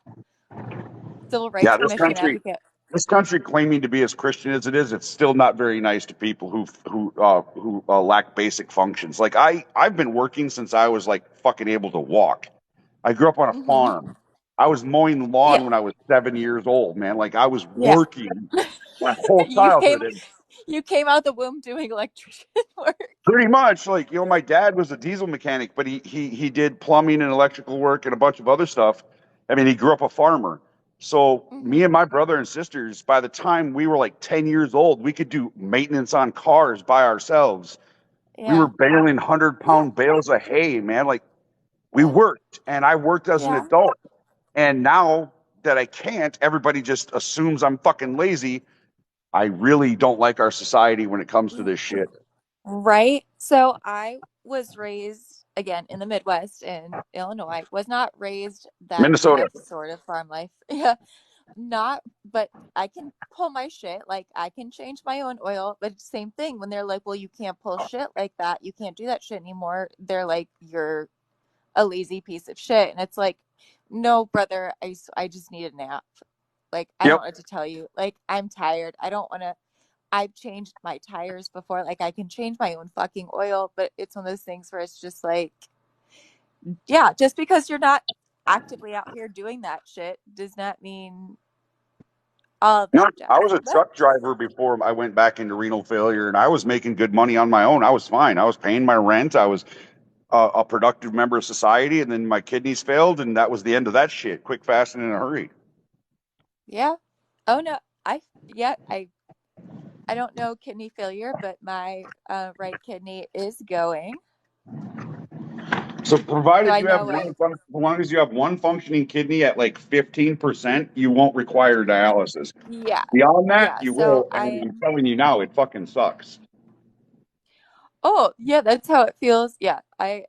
civil rights Yeah, commission advocate. this country claiming to be as Christian as it is, it's still not very nice to people who lack basic functions. Like I've been working since I was like fucking able to walk. I grew up on a Mm-hmm. farm. I was mowing the lawn Yeah, when I was 7 years old, man. Like I was yeah. working my whole you came, childhood. And you came out the womb doing electrician work. pretty much, like, my dad was a diesel mechanic, but he did plumbing and electrical work and a bunch of other stuff. I mean, he grew up a farmer. So Mm-hmm. me and my brother and sisters, by the time we were like 10 years old, we could do maintenance on cars by ourselves. We were Yeah, baling 100 yeah, pound bales of hay, man. Like we yeah, worked, and I worked as an yeah. adult. And now that I can't, everybody just assumes I'm fucking lazy. I really don't like our society when it comes to this shit. Right. So I was raised again in the Midwest in Illinois, was not raised that Minnesota. kind of sort of farm life. Yeah. Not, but I can pull my shit. Like I can change my own oil, but same thing when they're like, well, you can't pull shit like that. You can't do that shit anymore. They're like, you're a lazy piece of shit. And it's like, no, brother, I just need a nap. Like, I don't Yep. know what to tell you. Like, I'm tired. I don't want to. I've changed my tires before. Like, I can change my own fucking oil, but it's one of those things where it's just like, yeah, just because you're not actively out here doing that shit does not mean all of No, that I jazz. was a But truck driver before I went back into renal failure, and I was making good money on my own. I was fine. I was paying my rent. I was a productive member of society, and then my kidneys failed, and that was the end of that shit. Quick, fast, and in a hurry. yeah. Oh no, yeah, I don't know kidney failure, but my right kidney is going. So, So provided I you have know one, what. as long as you have one functioning kidney at like 15%, you won't require dialysis. Yeah. Beyond that, Yeah. you So will, and I I'm telling you now, it fucking sucks. Oh, yeah, that's how it feels. Yeah. I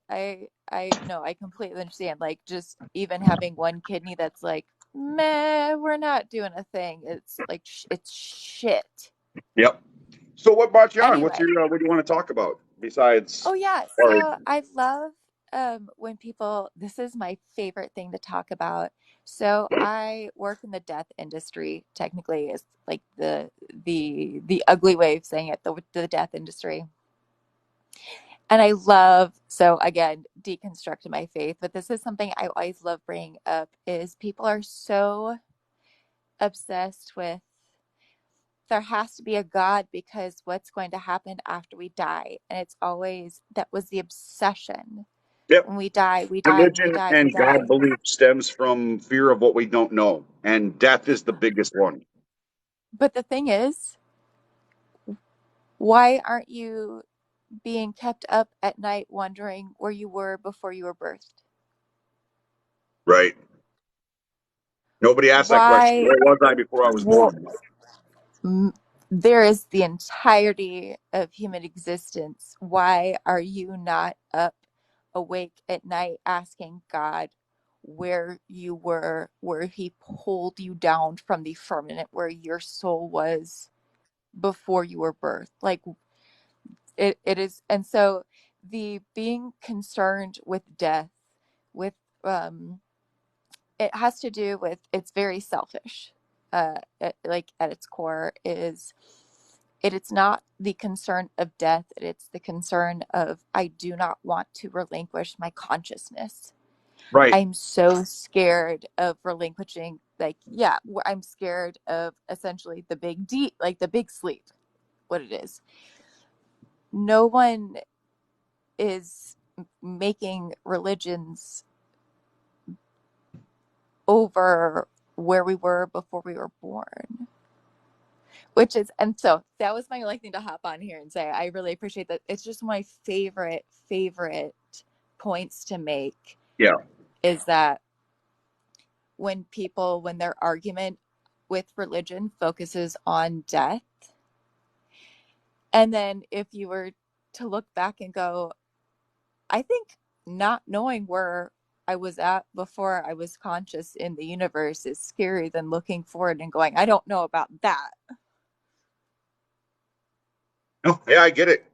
no, I completely understand. Like just even having one kidney that's like, meh, we're not doing a thing. It's like it's shit. Yep. So, what brought you on? Anyway. What do you want to talk about besides? Oh yeah, Or so I love when people, this is my favorite thing to talk about. So I work in the death industry, technically is like the ugly way of saying it, the death industry. And I love, so again, deconstructing my faith, but this is something I always love bringing up is people are so obsessed with there has to be a God because what's going to happen after we die. And it's always that was the obsession. yep. When we die, we die, when we Religion die, we and God die. belief stems from fear of what we don't know, and death is the biggest one. But the thing is, why aren't you being kept up at night wondering where you were before you were birthed? Right. Nobody asked that question. Why? Where was I before I was born? There is the entirety of human existence. Why are you not up awake at night asking God where you were, where He pulled you down from the firmament where your soul was before you were birthed? Like it is, and so the being concerned with death, with it has to do with, it's very selfish. Like at its core is it's not the concern of death, it's the concern of, I do not want to relinquish my consciousness. Right. I'm so scared of relinquishing, like, yeah, I'm scared of essentially the big D, like the big sleep, what it is. No one is making religions over where we were before we were born. Which is, and so that was my thing to hop on here and say, I really appreciate that. It's just my favorite points to make. Yeah. Is that when their argument with religion focuses on death, and then if you were to look back and go, I think not knowing where I was at before I was conscious in the universe is scarier than looking forward and going, I don't know about that. Oh, yeah, I get it.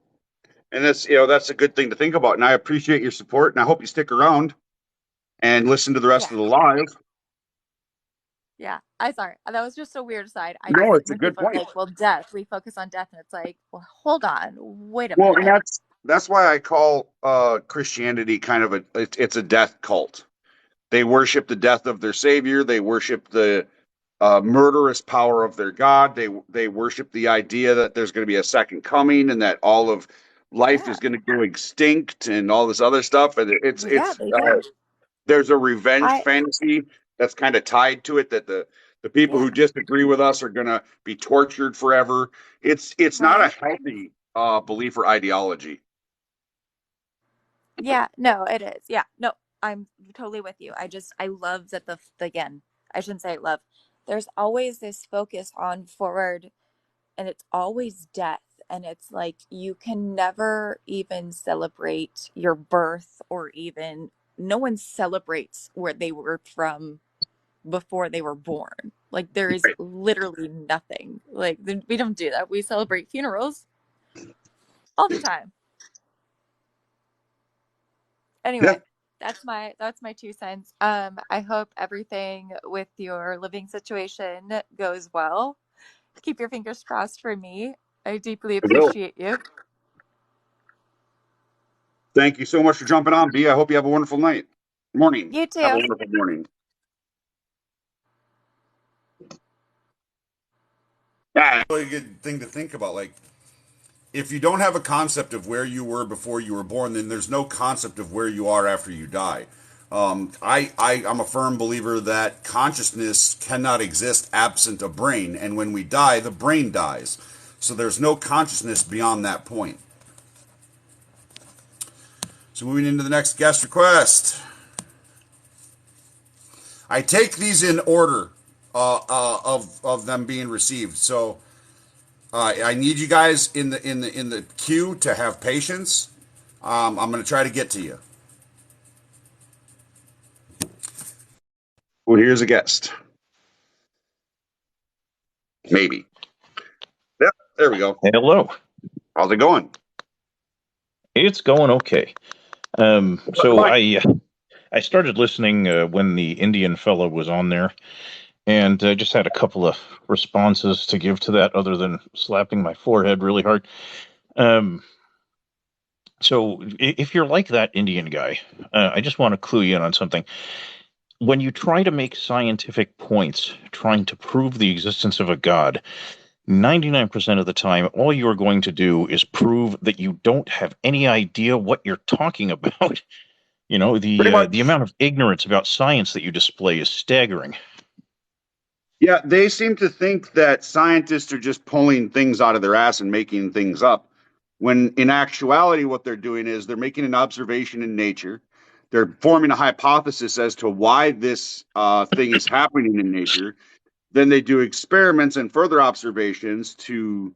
And that's a good thing to think about. And I appreciate your support. And I hope you stick around and listen to the rest Yeah. of the live. Yeah, I sorry. That was just a weird aside. No, it's a When good people are point. like, well, death, we focus on death, and it's like, well, hold on, wait a Well, and minute. that's why I call Christianity kind of it's a death cult. They worship the death of their savior. They worship the murderous power of their God. They worship the idea that there's going to be a second coming and that all of life Yeah, is going to go extinct and all this other stuff. And yeah, they do. there's a revenge I fantasy that's kind of tied to it, that the people Yeah, who disagree with us are going to be tortured forever. It's not a right. healthy belief or ideology. Yeah, no, it is. Yeah, no, I'm totally with you. I love that again, I shouldn't say love. There's always this focus on forward, and it's always death. And it's like you can never even celebrate your birth, or even no one celebrates where they were from before they were born. Like there is Right. literally nothing. Like we don't do that. We celebrate funerals all the time. Yeah. Anyway, that's my 2 cents. I hope everything with your living situation goes well. Keep your fingers crossed for me. I deeply I will. appreciate you. Thank you so much for jumping on, B. I hope you have a wonderful night. Morning. You Have a too. wonderful morning. Yeah. Really good thing to think about. Like, if you don't have a concept of where you were before you were born, then there's no concept of where you are after you die. I'm a firm believer that consciousness cannot exist absent a brain, and when we die, the brain dies. So there's no consciousness beyond that point. So moving into the next guest request. I take these in order of them being received. So I need you guys in the queue to have patience. I'm going to try to get to you. Well, here's a guest. Maybe. Yep, there we go. Hello. How's it going? It's going okay. So I started listening when the Indian fellow was on there, and I just had a couple of responses to give to that, other than slapping my forehead really hard. So if you're like that Indian guy, I just want to clue you in on something. When you try to make scientific points, trying to prove the existence of a god, 99% of the time, all you're going to do is prove that you don't have any idea what you're talking about. You know, Pretty much. the amount of ignorance about science that you display is staggering. Yeah, they seem to think that scientists are just pulling things out of their ass and making things up, when in actuality, what they're doing is they're making an observation in nature. they're forming a hypothesis as to why this thing is happening in nature. Then they do experiments and further observations to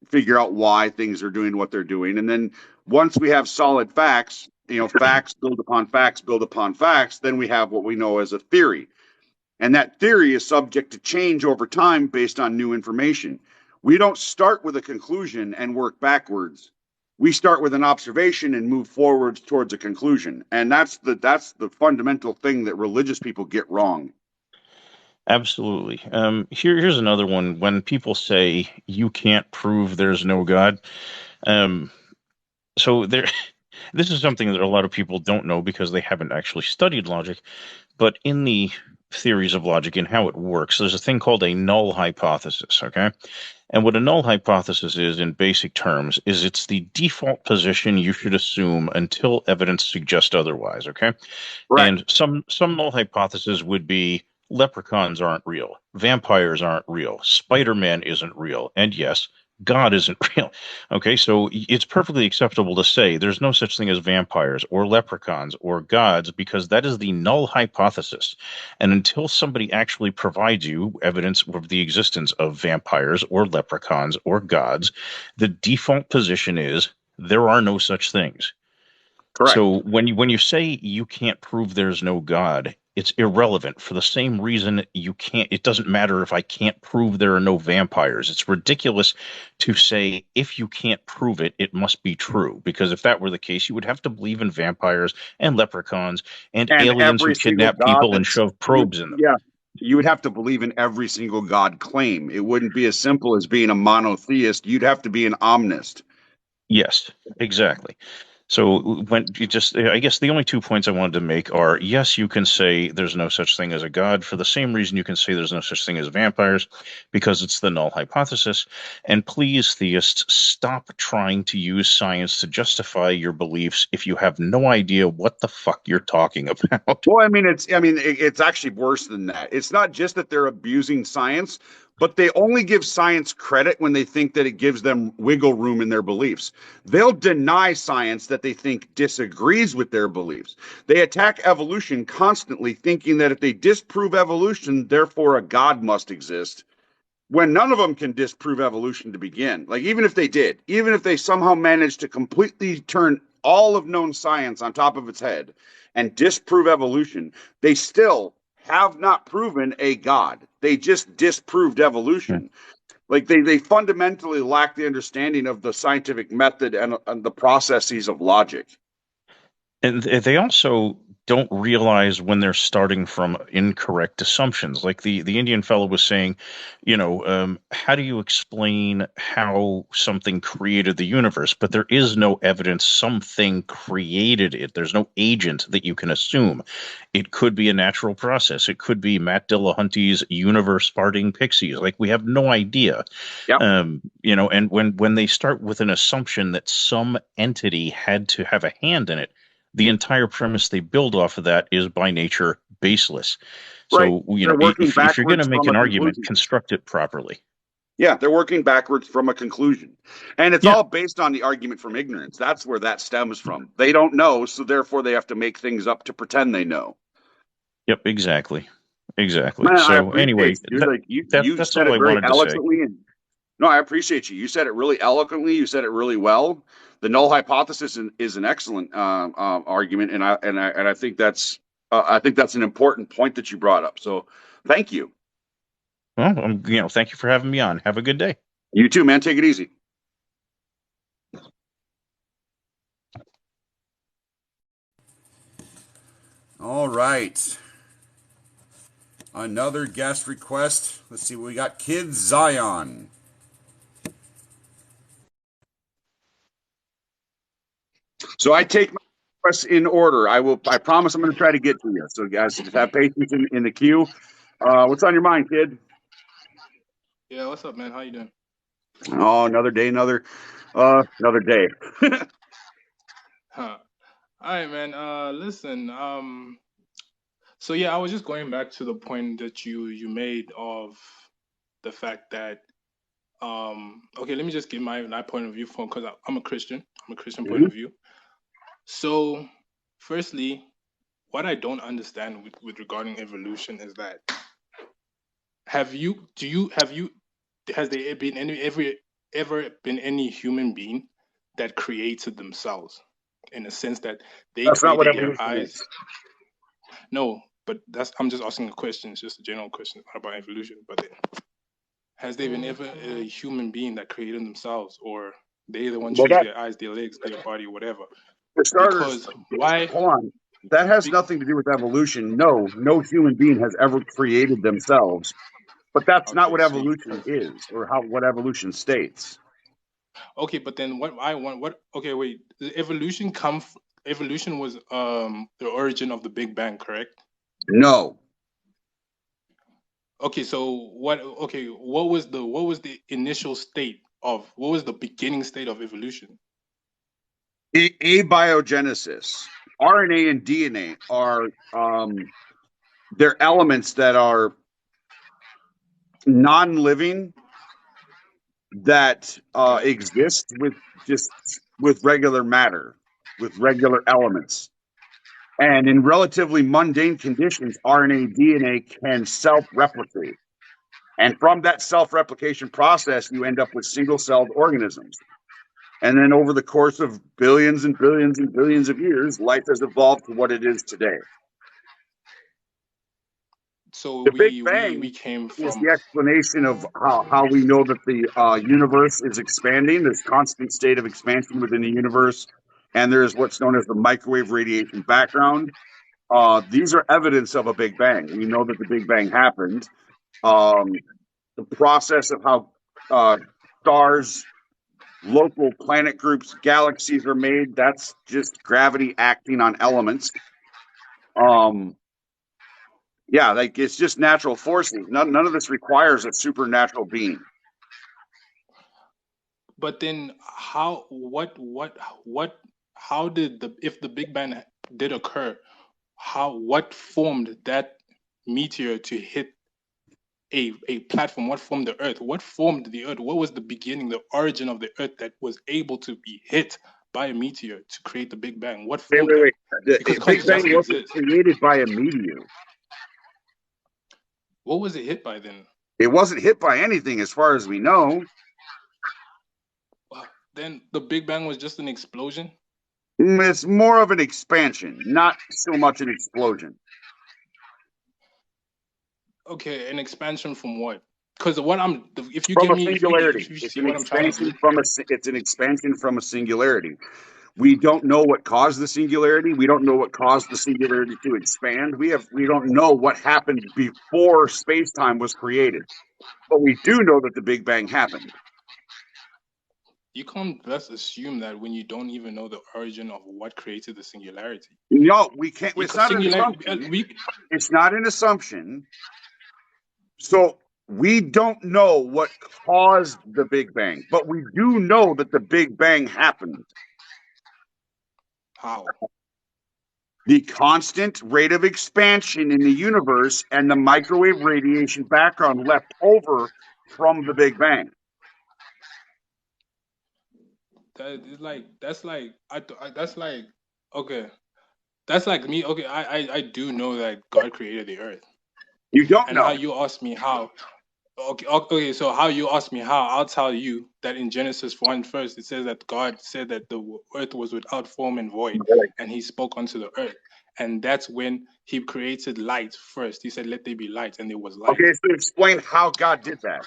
figure out why things are doing what they're doing. And then once we have solid facts, facts build upon facts, build upon facts, then we have what we know as a theory. And that theory is subject to change over time based on new information. We don't start with a conclusion and work backwards. We start with an observation and move forward towards a conclusion. And that's the fundamental thing that religious people get wrong. Absolutely. Here's another one. When people say you can't prove there's no God, so there, this is something that a lot of people don't know because they haven't actually studied logic. But in the theories of logic and how it works, there's a thing called a null hypothesis. Okay, and what a null hypothesis is, in basic terms, is it's the default position you should assume until evidence suggests otherwise. Okay, Right. and some null hypotheses would be leprechauns aren't real, vampires aren't real, Spider-Man isn't real, and yes, God isn't real. Okay, so it's perfectly acceptable to say there's no such thing as vampires or leprechauns or gods because that is the null hypothesis. And until somebody actually provides you evidence of the existence of vampires or leprechauns or gods, the default position is there are no such things. Correct. So when you say you can't prove there's no God, it's irrelevant for the same reason you can't. It doesn't matter if I can't prove there are no vampires. It's ridiculous to say if you can't prove it, it must be true. Because if that were the case, you would have to believe in vampires and leprechauns and aliens who every single kidnap God people and shove probes in them. Yeah, you would have to believe in every single God claim. It wouldn't be as simple as being a monotheist. You'd have to be an omnist. Yes, exactly. So when you just, I guess the only 2 points I wanted to make are, yes, you can say there's no such thing as a god for the same reason you can say there's no such thing as vampires, because it's the null hypothesis. And please, theists, stop trying to use science to justify your beliefs if you have no idea what the fuck you're talking about. Well, it's actually worse than that. It's not just that they're abusing science, but they only give science credit when they think that it gives them wiggle room in their beliefs. They'll deny science that they think disagrees with their beliefs. They attack evolution constantly, thinking that if they disprove evolution, therefore a God must exist, when none of them can disprove evolution to begin. Like, even if they somehow managed to completely turn all of known science on top of its head and disprove evolution, they still have not proven a God. They just disproved evolution. Like, they fundamentally lack the understanding of the scientific method and the processes of logic. And they also don't realize when they're starting from incorrect assumptions. Like the Indian fellow was saying, how do you explain how something created the universe? But there is no evidence something created it. There's no agent that you can assume. It could be a natural process. It could be Matt Dillahunty's universe farting pixies. Like, we have no idea. Yep. And when they start with an assumption that some entity had to have a hand in it, the entire premise they build off of that is by nature baseless. So, right. if you're going to make an argument, construct it properly. Yeah, they're working backwards from a conclusion. And it's all based on the argument from ignorance. That's where that stems from. They don't know, so therefore they have to make things up to pretend they know. Yep, exactly. Man, So anyway, you that's said all it I very wanted to say. eloquently. No, I appreciate you. You said it really eloquently. You said it really well. The null hypothesis is an excellent argument, and I think that's an important point that you brought up. So, thank you. Well, thank you for having me on. Have a good day. You too, man. Take it easy. All right. Another guest request. Let's see what we got. Kid Zion. So I take my requests in order. I promise I'm going to try to get to you. So, guys, just have patience in the queue. What's on your mind, kid? Yeah, what's up, man? How you doing? Oh, another day, another day. Huh. All right, man. Listen. So yeah, I was just going back to the point that you made of the fact that okay, let me just give my point of view from, because I'm a Christian. I'm a Christian point of view. So firstly, what I don't understand with regarding evolution is that has there been ever been any human being that created themselves in a sense that they That's not what created their evolution eyes? is. No, but I'm just asking a question. It's just a general question, not about evolution. But then, has there been ever a human being that created themselves, or they the one Well, choose that their eyes, their legs, their body, whatever? for starters, Because why? hold on. That has nothing to do with evolution. No human being has ever created themselves. But that's not Okay, what sweet. evolution is, or what evolution states. Okay, but then what I want, what? Okay, wait. The evolution evolution was the origin of the Big Bang, correct? No. Okay, so what? Okay, what was the initial state of what was the beginning state of evolution? Abiogenesis. RNA and DNA are they're elements that are non-living that Okay. exist with regular matter, with regular elements. And in relatively mundane conditions, RNA, DNA can self-replicate. And from that self-replication process, you end up with single-celled organisms. And then over the course of billions and billions and billions of years, life has evolved to what it is today. So The Big we Bang came is from. the explanation of how we know that the universe is expanding. There's constant state of expansion within the universe, and there's what's known as the microwave radiation background. These are evidence of a Big Bang. We know that the Big Bang happened. The process of how stars, local planet groups, galaxies are made, that's just gravity acting on elements. Yeah, like it's just natural forces. None of this requires a supernatural being. But then how? How did if the Big Bang did occur? What formed that meteor to hit a platform? What formed the Earth? What formed the Earth? What was the beginning, the origin of the Earth that was able to be hit by a meteor to create the Big Bang? What Wait, formed wait, that? wait. Because The Big conscious Bang doesn't wasn't exist. created by a meteor. What was it hit by then? It wasn't hit by anything, as far as we know. Then the Big Bang was just an explosion. It's more of an expansion, not so much an explosion. Okay, an expansion from what? Because if you From give a me, singularity, if you it's see an what I'm trying to do. expansion from a singularity. We don't know what caused the singularity. We don't know what caused the singularity to expand. We don't know what happened before space-time was created. But we do know that the Big Bang happened. You can't just assume that when you don't even know the origin of what created the singularity. No, we can't. It's Because not an singularity, assumption. It's not an assumption. So we don't know what caused the Big Bang, but we do know that the Big Bang happened. how? The constant rate of expansion in the universe and the microwave radiation background left over from the Big Bang. That's like okay. That's like me. Okay, I do know that God created the earth. You don't And how know. you ask me how. Okay, so how you ask me how, I'll tell you that in Genesis 1 first, it says that God said that the earth was without form and void, and he spoke unto the earth. And that's when he created light first. He said, let there be light, and there was light. Okay, so explain how God did that.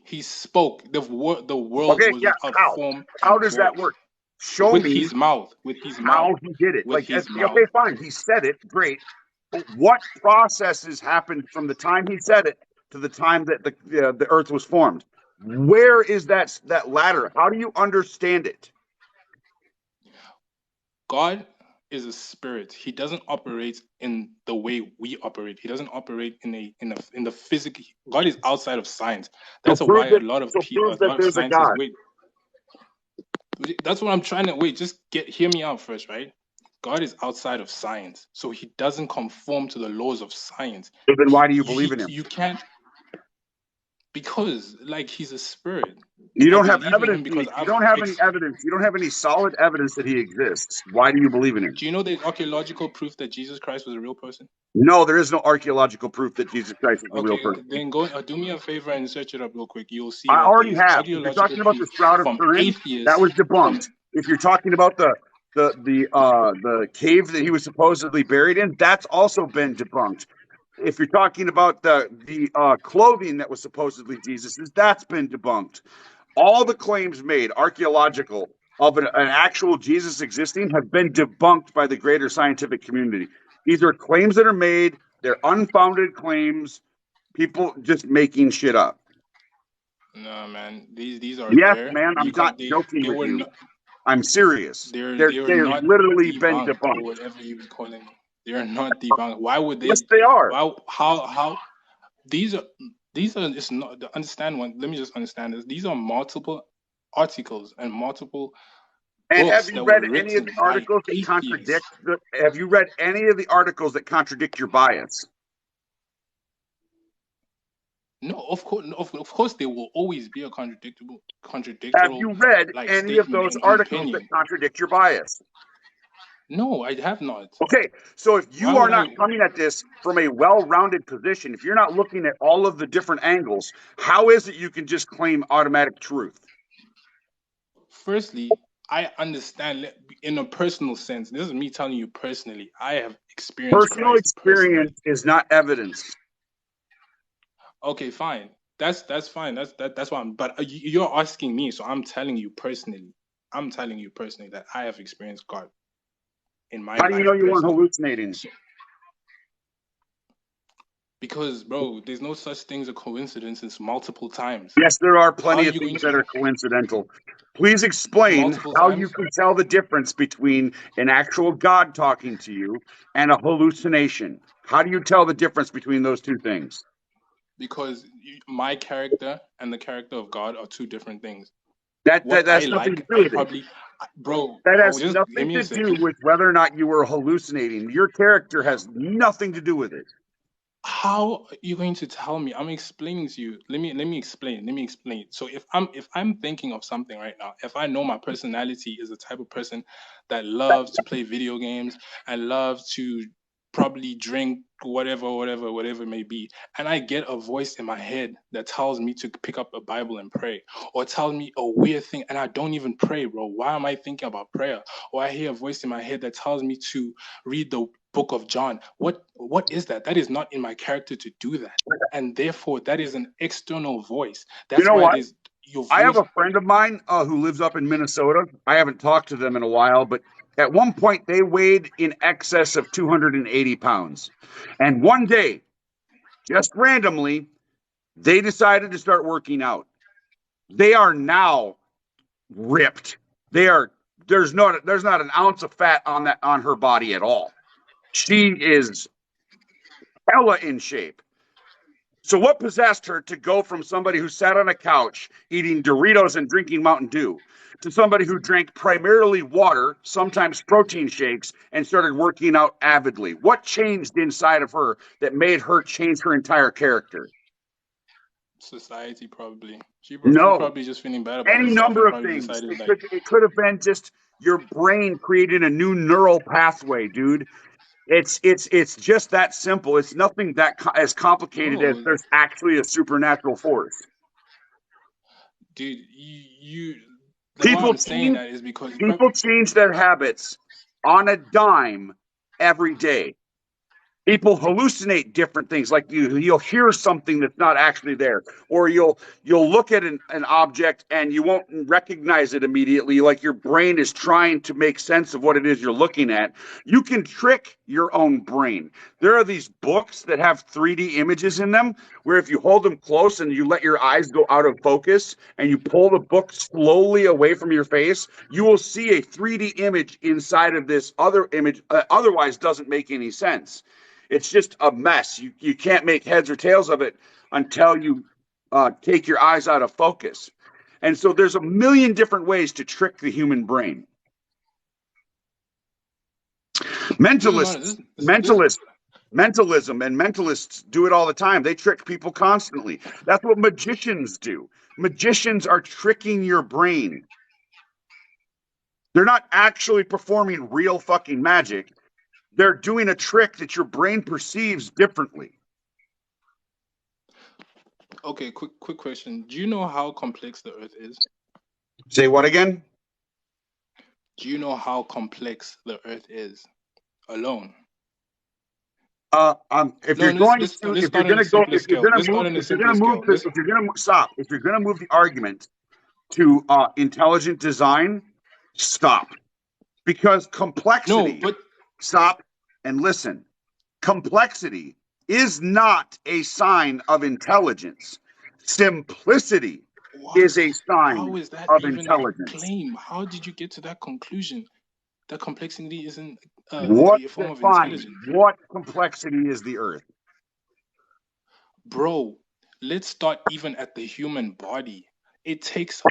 He spoke. The world Okay, was yeah, without how? form How and does that void. work? Show With me his mouth. With his mouth. how he did it. With Like, his mouth. okay, fine. He said it. Great. But what processes happened from the time he said it to the time that the earth was formed? Where is that ladder? How do you understand it? God is a spirit. He doesn't operate in the way we operate. He doesn't operate in the physical. God is outside of science. That's why a lot of people, Prove a that lot of there's a scientists God. wait. That's what I'm trying to wait. Just hear me out first, right? God is outside of science, so he doesn't conform to the laws of science. So then why do you believe in him? You can't, Because like he's a spirit. You don't I have believe in him evidence. because You don't have any evidence. You don't have any solid evidence that he exists. Why do you believe in him? Do you know there's archaeological proof that Jesus Christ was a real person? No, there is no archaeological proof that Jesus Christ is a real Okay, person. then go do me a favor and search it up real quick. You'll see I that already there's have. If you're archaeological talking about proof the Shroud of from Turin, atheists. that was debunked. If you're talking about the cave that he was supposedly buried in, that's also been debunked. If you're talking about the clothing that was supposedly Jesus's, that's been debunked. All the claims made archaeological of an actual Jesus existing have been debunked by the greater scientific community. These are claims that are made. They're unfounded claims. People just making shit up. No, man. These are Yes, there man. I'm because not joking they with were you. not I'm serious. they're They've not literally been debunked or debunked. whatever you would call them. They're not debunked. Why would they? Yes, they are. Why? How? These are it's not understand one. Let me just understand this. These are multiple articles and multiple And have books you that read were any of written the by articles that atheists. contradict? Have you read any of the articles that contradict your bias? No, of course, there will always be a Have contradictory you read like any of statement those and articles that opinion. contradict your bias? No, I have not. Okay, so if Why you are would not I? coming at this from a well-rounded position, if you're not looking at all of the different angles, how is it you can just claim automatic truth? Firstly, I understand in a personal sense. This is me telling you personally. I have experienced Personal Christ personally. experience is not evidence. Okay, fine. That's fine. That's why I'm. But you're asking me, so I'm telling you personally. I'm telling you personally that I have experienced God in my How do you know life you weren't personally. hallucinating? So, because, bro, there's no such thing as a coincidence. It's multiple times. Yes, there are How are plenty of you going things to that are coincidental. Please explain multiple how you times? can tell the difference between an actual God talking to you and a hallucination. How do you tell the difference between those two things? Because my character and the character of God are two different things. That What I has nothing to like, do I with it. probably, bro. That I'll has just let nothing me to say. do with whether or not you were hallucinating. Your character has nothing to do with it. How are you going to tell me? I'm explaining to you. Let me explain. Let me explain. So if I'm thinking of something right now, if I know my personality is the type of person that loves to play video games and loves to probably drink whatever it may be, and I get a voice in my head that tells me to pick up a Bible and pray, or tells me a weird thing, and I don't even pray, bro. Why am I thinking about prayer? Or I hear a voice in my head that tells me to read the book of John. What is that? That is not in my character to do that. And therefore that is an external voice. You That's know why what? there's your I have voice. a friend of mine who lives up in Minnesota. I haven't talked to them in a while, but at one point they weighed in excess of 280 pounds. And one day, just randomly, they decided to start working out. They are now ripped. They are there's not an ounce of fat on her body at all. She is hella in shape. So what possessed her to go from somebody who sat on a couch eating Doritos and drinking Mountain Dew to somebody who drank primarily water, sometimes protein shakes, and started working out avidly? What changed inside of her that made her change her entire character? Society probably. She No, probably just feeling bad about any herself number and of probably things. decided like, It could have been just your brain creating a new neural pathway, dude. It's just that simple. It's nothing that as complicated as no, there's actually a supernatural force. dude, you the why People I'm saying change that is because people change their habits on a dime every day. People hallucinate different things, like you'll hear something that's not actually there, or you'll look at an object and you won't recognize it immediately, like your brain is trying to make sense of what it is you're looking at. You can trick your own brain. There are these books that have 3D images in them, where if you hold them close and you let your eyes go out of focus and you pull the book slowly away from your face, you will see a 3D image inside of this other image, otherwise doesn't make any sense. It's just a mess. You can't make heads or tails of it until you take your eyes out of focus. And so there's a million different ways to trick the human brain. it doesn't matter. Mentalists, Mentalism and mentalists do it all the time. They trick people constantly. That's what magicians do. Magicians are tricking your brain. They're not actually performing real fucking magic. They're doing a trick that your brain perceives differently. Okay, quick question. Do you know how complex the Earth is? Say what again? Do you know how complex the Earth is alone? If you're going to move the argument to intelligent design, stop. Because complexity, stop and listen. Complexity is not a sign of intelligence. Simplicity is a sign How is that of even intelligence. a claim? How did you get to that conclusion? That complexity isn't What a form of defines intelligence. what complexity is the Earth? Bro, let's start even at the human body. It takes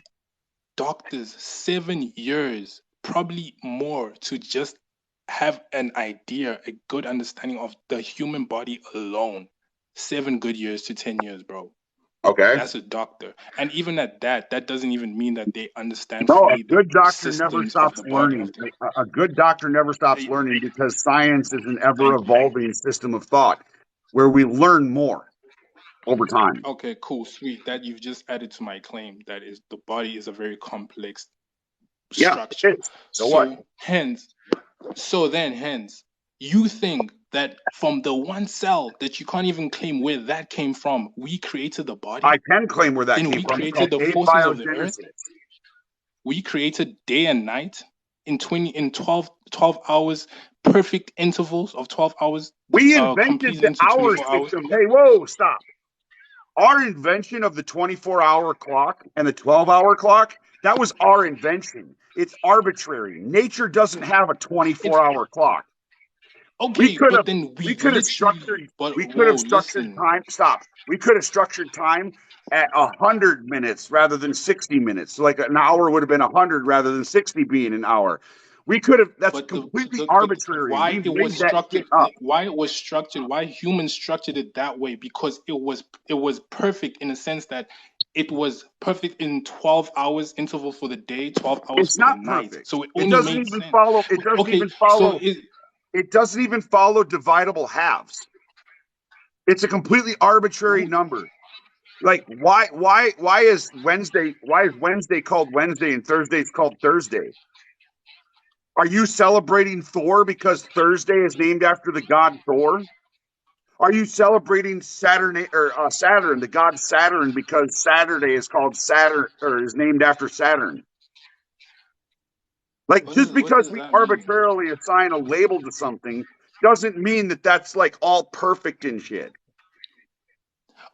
doctors 7 years, probably more, to just have an idea, a good understanding of the human body alone. 7 good years to 10 years, bro. Okay. That's a doctor. And even at that doesn't even mean that they understand No, fully a good the doctor never systems stops of the body. learning. A good doctor never stops learning because science is an ever-evolving system of thought where we learn more over time. Okay, cool, sweet. That you've just added to my claim. That is, the body is a very complex structure. Yeah, it is. So what? Hence, you think that from the one cell that you can't even claim where that came from, we created the body? I can claim where that then came we from. created the forces of the earth. We created day and night in 12 hours, perfect intervals of 12 hours. We invented the hour system. Hey, whoa, stop. Our invention of the 24-hour clock and the 12-hour clock, that was our invention. It's arbitrary. Nature doesn't have a 24-hour clock. Okay, we could have structured time. Stop. We could have structured time at 100 minutes rather than 60 minutes. So like an hour would have been 100 rather than 60 being an hour. We could have. That's completely arbitrary. Why it was structured? Why humans structured it that way? Because it was perfect in a sense that it was perfect in 12 hours interval for the day, 12 hours for the night. Perfect. So it only made sense. It doesn't even follow dividable halves. It's a completely arbitrary number. Like why is Wednesday called Wednesday and Thursday's called Thursday? Are you celebrating Thor because Thursday is named after the god Thor? Are you celebrating Saturn, the god Saturn, because Saturday is called Saturn or is named after Saturn? Like just because we arbitrarily assign a label to something doesn't mean that that's like all perfect and shit.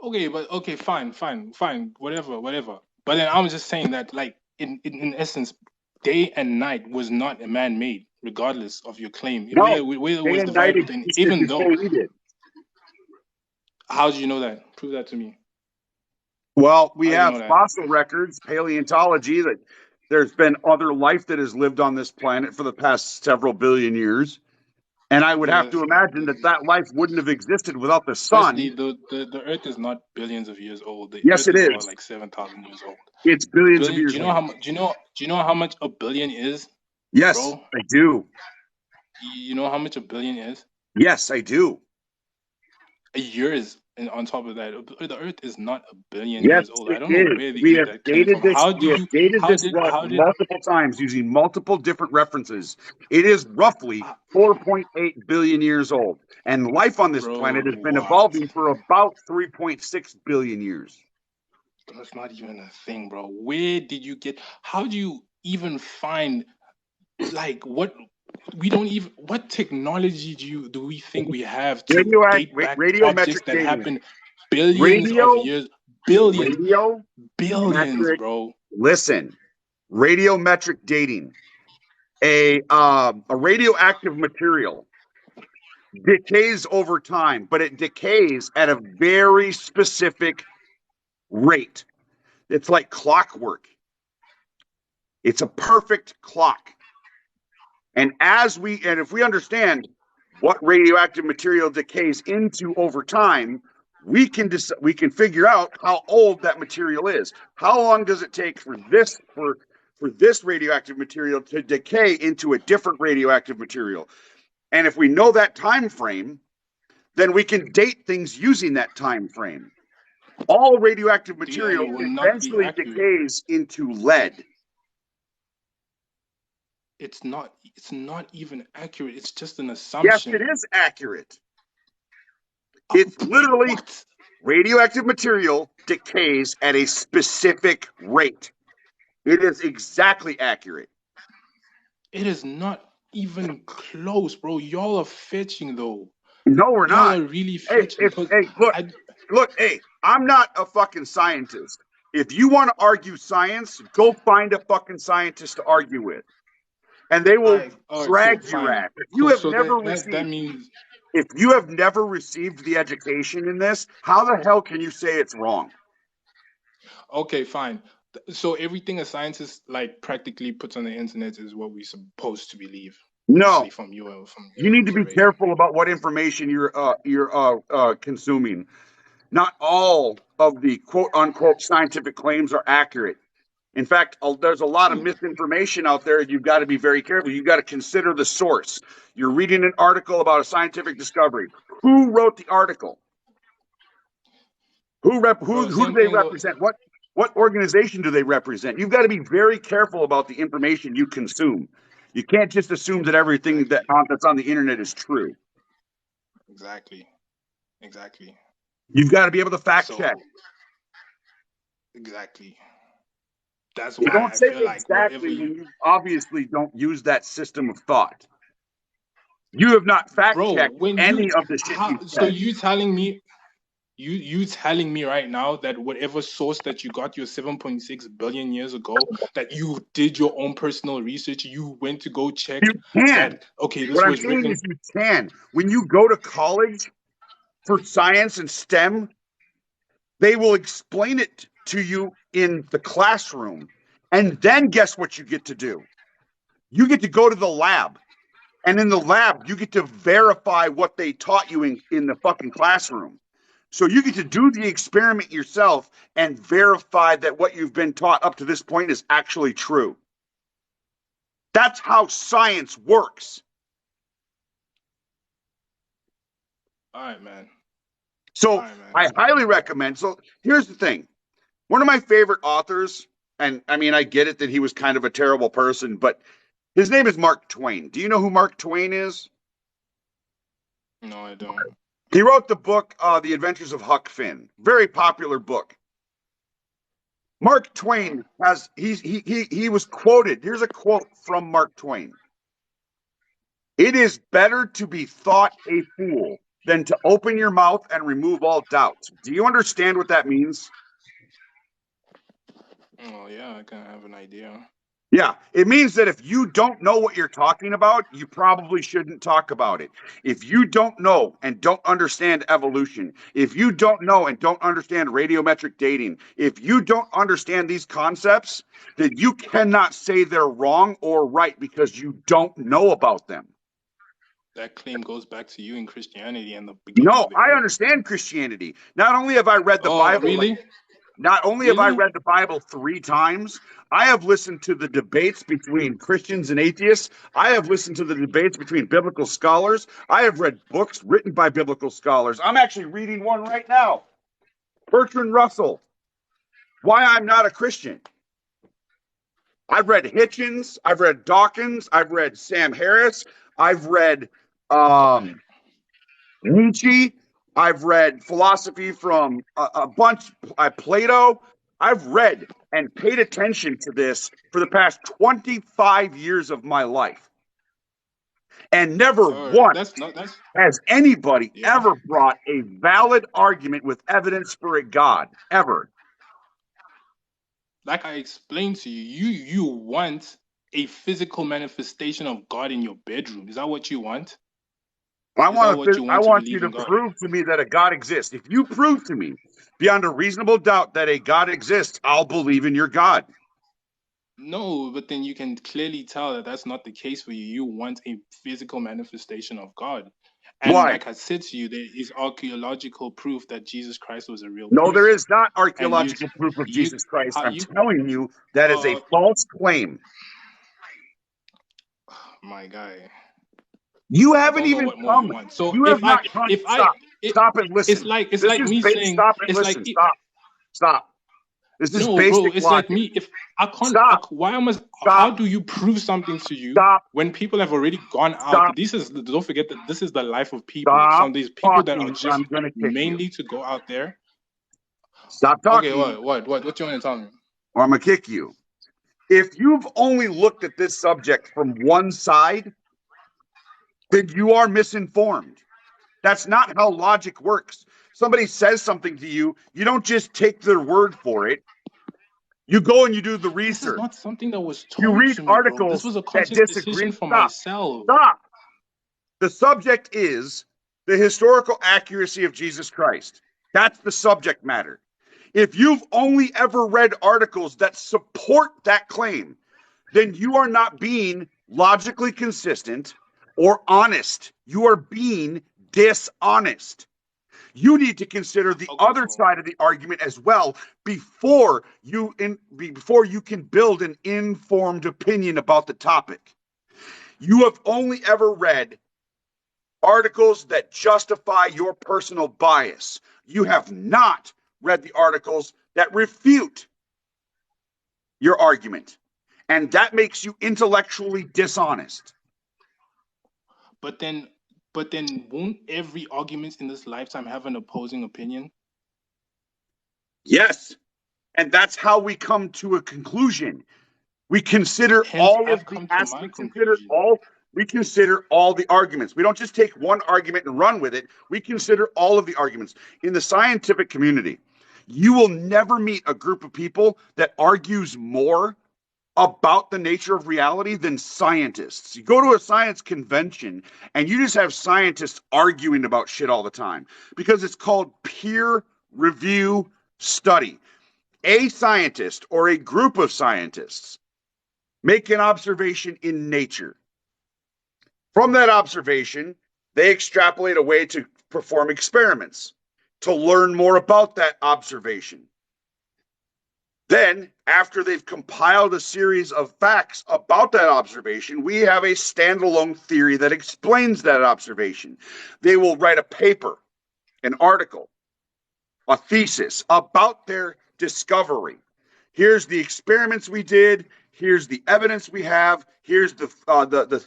Okay, fine, whatever. But then I'm just saying that, like, in essence, day and night was not man-made, regardless of your claim. Whether it was divided, then even though. How do you know that? Prove that to me. Well, we have fossil records, paleontology, that there's been other life that has lived on this planet for the past several billion years. And I would have to imagine that life wouldn't have existed without the sun. Firstly, the Earth is not billions of years old. Yes, it is. About like 7,000 years old. It's billions of years old. Do you know how much a billion is? Yes, bro? I do. You know how much a billion is? Yes, I do. A year is, and on top of that, the Earth is not a billion years old. I don't know where we have dated this. Multiple times using multiple different references. It is roughly 4.8 billion years old, and life on this planet has been evolving for about 3.6 billion years. That's not even a thing, bro. Where did you get? How do you even find? Like what? We don't even. What technology do we think we have to date back objects that happened billions of years? Billions, bro. Listen, radiometric dating. A radioactive material decays over time, but it decays at a very specific rate. It's like clockwork. It's a perfect clock. And if we understand what radioactive material decays into over time, we can figure out how old that material is. How long does it take for this radioactive material to decay into a different radioactive material? And if we know that time frame, then we can date things using that time frame. All radioactive material DNA will not be eventually accurate. decays into lead. It's not even accurate. It's just an Yes, assumption. it is accurate. It's literally What? radioactive material decays at a specific rate. It is exactly accurate. It is not even close, bro. Y'all are fetching though. No, we're Y'all not. are really Hey, fetching. look, I'm not a fucking scientist. If you want to argue science, go find a fucking scientist to argue with, and they will all right, cool, drag your fine, ass. cool. So that means If you have never received the education in this, how the hell can you say it's wrong? okay, fine. So everything a scientist like practically puts on the internet is what we're supposed to believe. No, Obviously from your you need to be rating. careful about what information you're consuming. Not all of the quote unquote scientific claims are accurate. In fact, there's a lot of misinformation out there. You've got to be very careful. You've got to consider the source. You're reading an article about a scientific discovery. Who wrote the article? Who do they represent? What organization do they represent? You've got to be very careful about the information you consume. You can't just assume that everything that's on the internet is true. Exactly. You've got to be able to fact check. Exactly. That's You why don't I say feel like exactly when you obviously don't use that system of thought. You have not fact checked any of the shit you so said. you telling me you telling me right now that whatever source that you got your 7.6 billion years ago, that you did your own personal research, you went to go check You can. that, okay, this What I'm was saying written. is you can. When you go to college for science and STEM, they will explain it to you in the classroom. And then guess what you get to do? You get to go to the lab. And in the lab, you get to verify what they taught you in the fucking classroom. So you get to do the experiment yourself and verify that what you've been taught up to this point is actually true. That's how science works. All right, man. So I highly recommend. So here's the thing. One of my favorite authors, and I mean, I get it that he was kind of a terrible person, but his name is Mark Twain. Do you know who Mark Twain is? No, I don't. He wrote the book, The Adventures of Huck Finn. Very popular book. Mark Twain he was quoted. Here's a quote from Mark Twain. "It is better to be thought a fool than to open your mouth and remove all doubt." Do you understand what that means? Oh yeah, I kind of have an idea. Yeah, it means that if you don't know what you're talking about, you probably shouldn't talk about it. If you don't know and don't understand evolution, if you don't know and don't understand radiometric dating, if you don't understand these concepts, then you cannot say they're wrong or right because you don't know about them. That claim goes back to you in Christianity and the beginning No, of the I understand Christianity. Not only have I read the Bible, really? Not only have I read the Bible 3 times, I have listened to the debates between Christians and atheists. I have listened to the debates between biblical scholars. I have read books written by biblical scholars. I'm actually reading one right now. Bertrand Russell, Why I'm Not a Christian. I've read Hitchens. I've read Dawkins. I've read Sam Harris. I've read Nietzsche. I've read philosophy from a bunch, Plato. I've read and paid attention to this for the past 25 years of my life. And never once has anybody ever brought a valid argument with evidence for a God, ever. Like I explained to you, you want a physical manifestation of God in your bedroom. Is that what you want? I want you to prove to me that a God exists. If you prove to me beyond a reasonable doubt that a God exists, I'll believe in your God. No, but then you can clearly tell that that's not the case for you. You want a physical manifestation of God. And Why? like I said to you, there is archaeological proof that Jesus Christ was a real No, there person. is not And archaeological proof of you, Jesus Christ. I'm you, telling you that is a false claim. my guy. You I haven't don't know even what more you come. want. So You have not come. Stop. Stop and listen. it's This like is me saying, stop and it's like listen. Stop. Stop. This is no, bro. basic It's logic. like me. If I can't, Stop. why am I? Stop. How do you prove something to you Stop. when people have already gone Stop. out? Don't forget that this is the life of people. Stop Some of these people that are talking, just I'm gonna kick mainly you. to go out there. Stop talking. Okay, what you want to tell me? Or I'm gonna kick you. If you've only looked at this subject from one side, then you are misinformed. That's not how logic works. Somebody says something to you, you don't just take their word for it. You go and you do the research. This is not something that was You told read to me, articles bro. This was a that conscious disagree. decision for Stop. myself. Stop. The subject is the historical accuracy of Jesus Christ. That's the subject matter. If you've only ever read articles that support that claim, then you are not being logically consistent or honest. You are being dishonest. You need to consider the other side of the argument as well before you can build an informed opinion about the topic. You have only ever read articles that justify your personal bias. You have not read the articles that refute your argument. And that makes you intellectually dishonest. But then won't every argument in this lifetime have an opposing opinion? Yes. And that's how we come to a conclusion. We consider we consider all the arguments. We don't just take one argument and run with it. We consider all of the arguments. In the scientific community, you will never meet a group of people that argues more about the nature of reality than scientists. You go to a science convention and you just have scientists arguing about shit all the time because it's called peer review study. A scientist or a group of scientists make an observation in nature. From that observation, they extrapolate a way to perform experiments to learn more about that observation. Then, after they've compiled a series of facts about that observation, we have a standalone theory that explains that observation. They will write a paper, an article, a thesis about their discovery. Here's the experiments we did. Here's the evidence we have. Here's the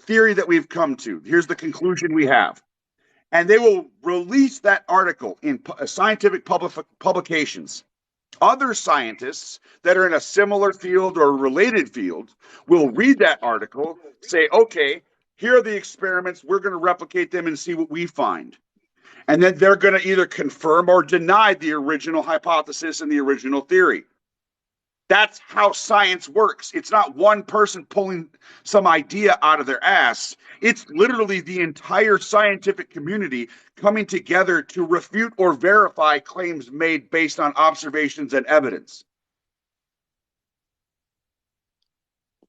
theory that we've come to. Here's the conclusion we have. And they will release that article in scientific publications. Other scientists that are in a similar field or a related field will read that article, say, okay, here are the experiments. We're going to replicate them and see what we find. And then they're going to either confirm or deny the original hypothesis and the original theory. That's how science works. It's not one person pulling some idea out of their ass. It's literally the entire scientific community coming together to refute or verify claims made based on observations and evidence.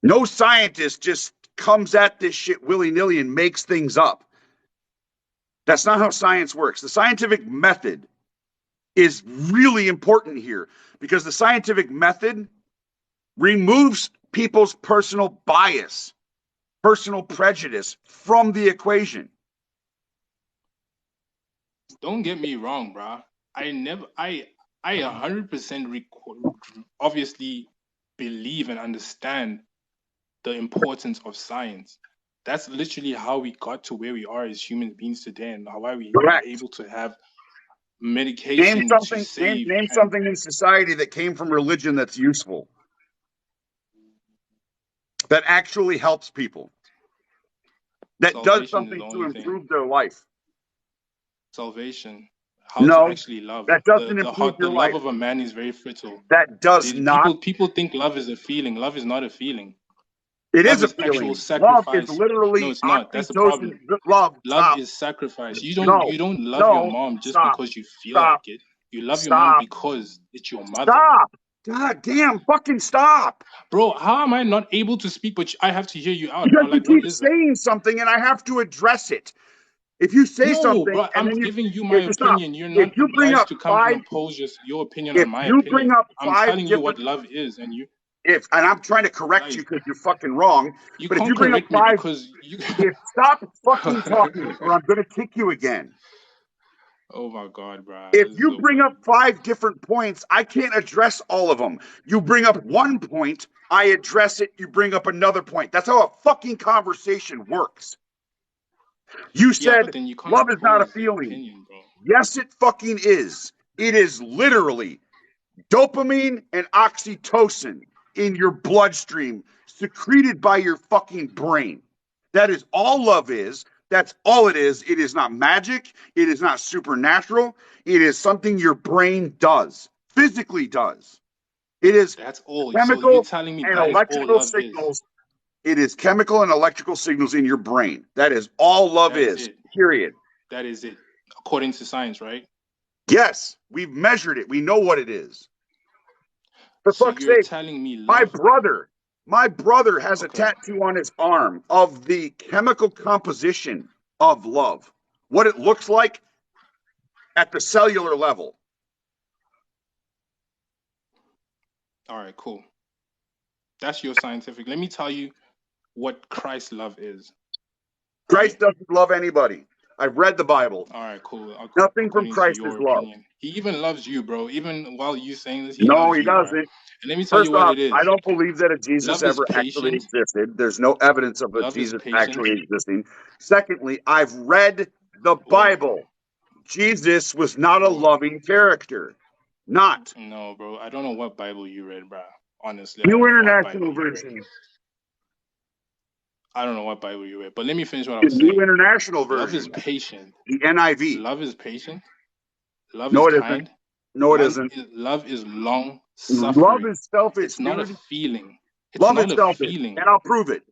No scientist just comes at this shit willy-nilly and makes things up. That's not how science works. The scientific method is really important here because the scientific method removes people's personal bias, personal prejudice from the equation. Don't get me wrong, bro. I 100% obviously believe and understand the importance of science. That's literally how we got to where we are as human beings today, and why we are able to have medication to save. Name something in society that came from religion that's useful, that actually helps people, that does something to improve their life. Salvation. How to actually love. That doesn't improve your life. The love of a man is very brittle. That does not. People think love is a feeling. Love is not a feeling. It is a feeling. Love is literally. No, it's not. That's the problem. Love is sacrifice. You don't love your mom just because you feel like it. You love your mom because it's your mother. Stop. God damn, fucking stop. Bro, how am I not able to speak, but I have to hear you out? Because you keep saying something and I have to address it. If you say No, something bro, and I'm then giving you my stop. opinion. You're If not you bring obliged up to come and five, impose your opinion if on my you bring opinion. up I'm five telling you what different, love is, and and I'm trying to correct you like because you're fucking wrong, you but if can't you bring up correct me five, because you. stop fucking talking or I'm going to kick you again. Oh my God, bro, If this is you so bring funny. up five different points, I can't address all of them. You bring up one point, I address it, you bring up another point. That's how a fucking conversation works. You Yeah, but said then you can't love is not a impose your feeling. opinion, bro. Yes, it fucking is. It is literally dopamine and oxytocin in your bloodstream secreted by your fucking brain. That is all love is. That's all it is. It is not magic. It is not supernatural. It is something your brain does, physically does. It is That's all. So you're chemical telling me and that is all electrical love is. signals. It is chemical and electrical signals in your brain. That is all love That's is, it. period. That is it. According to science, right? Yes, we've measured it. We know what it is. For So fuck's you're sake, telling me my love. brother has a Okay. tattoo on his arm of the chemical composition of love, what it looks like at the cellular level. All right, cool. That's your scientific. Let me tell you what Christ's love is. Christ Right? doesn't love anybody. I've read the Bible. All right, cool. Nothing from According to Christ is your love. opinion, he even loves you, bro. Even while you saying this, he No, loves he you, bro. doesn't. And let me tell you First what off, it I is. don't believe that a Jesus Love is ever actually patient. existed. There's no evidence of a Love is Jesus patient. actually existing. Secondly, I've read the Wait, Bible. Jesus was not a wait. loving character. Not. No, bro. I don't know what Bible you read, bro. Honestly, I New don't know what Bible International you read. Version. I don't know what Bible you read. But let me finish what I The was New saying. International Love is Version. patient. The NIV. Love is patient. Love is No, it isn't. kind. No, it isn't. Love is long Love suffering. is selfish, It's not a dude. feeling. It's Love is not a selfish, feeling. and I'll prove it.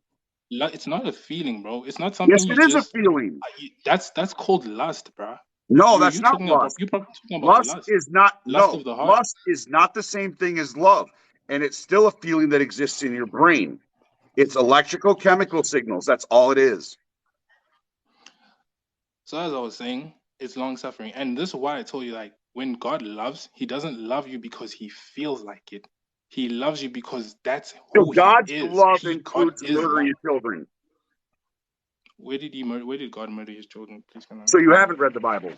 It's not a feeling, bro. It's not something Yes, you it is a just. feeling. That's called lust, bro. No, You that's you not talking about lust. you probably talking about Lust lust. is not, Lust no, of the heart. lust is not the same thing as love. And it's still a feeling that exists in your brain. It's electrical chemical signals. That's all it is. So as I was saying, it's long suffering, and this is why I told you, like, when God loves, He doesn't love you because He feels like it. He loves you because that's So who He God's is. love God includes is murdering love. your children. Where did He murder? Where did God murder His children? Please can I So you explain? haven't read the Bible.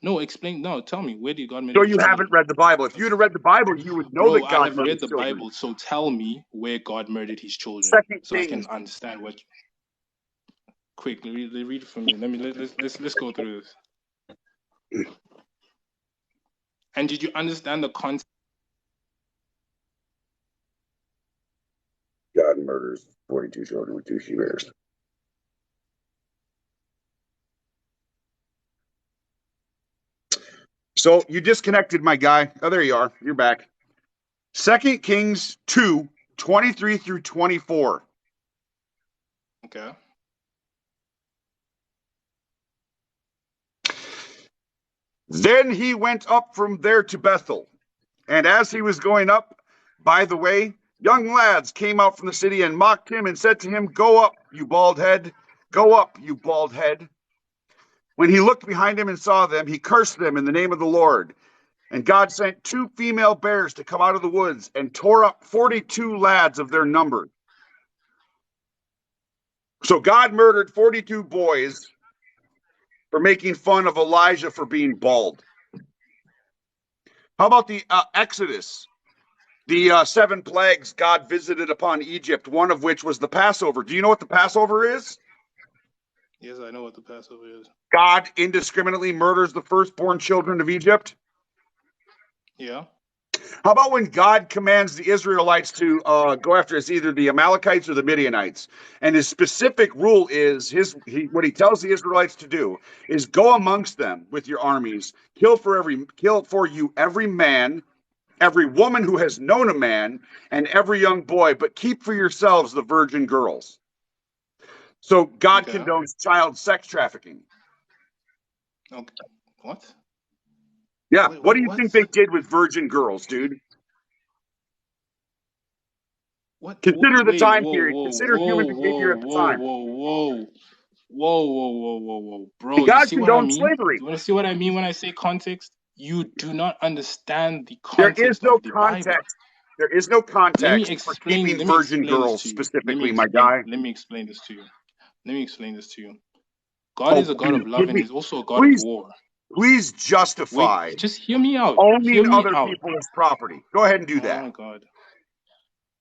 No, explain. No, tell me. Where did God murder So His you children? haven't read the Bible. If you'd have read the Bible, you would know Bro, that I God have murdered read the children. Bible, so tell me where God murdered His children, Second so I can Kings. understand what. Quick, read it for me. Let's go through this. And did you understand the concept? God murders 42 children with 2 she-bears. So you disconnected, my guy. Oh, there you are. You're back. 2 Kings 2, 23 through 24. Okay. Then he went up from there to Bethel. And as he was going up, by the way, young lads came out from the city and mocked him and said to him, "Go up, you bald head. Go up, you bald head." When he looked behind him and saw them, he cursed them in the name of the Lord. And God sent 2 female bears to come out of the woods and tore up 42 lads of their number. So God murdered 42 boys for making fun of Elijah for being bald. How about the Exodus? The 7 plagues God visited upon Egypt, one of which was the Passover. Do you know what the Passover is? Yes, I know what the Passover is. God indiscriminately murders the firstborn children of Egypt. Yeah. How about when God commands the Israelites to go after either the Amalekites or the Midianites? And his specific rule is what he tells the Israelites to do is go amongst them with your armies, kill for you every man, every woman who has known a man, and every young boy, but keep for yourselves the virgin girls. So God Okay. condones child sex trafficking. Okay. What? Yeah. Wait, What do you what? think they did with virgin girls, dude? What? Consider the Wait, time whoa, period. whoa, Consider human whoa, behavior whoa, at the whoa, time. whoa, whoa. Whoa, bro. You God see what I condoned mean? slavery. You want to see what I mean when I say context? You do not understand the There is context no of the Bible. context. There is no Let me context for explain. keeping Let me virgin explain this girls to you. Let me specifically, my explain. guy. Let me explain this to you. Let me explain this to you. God is a God Please, of love, and He's also a God of please, war. please justify Wait, just hear me out. Hear owning me other out. people as property. Go ahead and do Oh that. my God.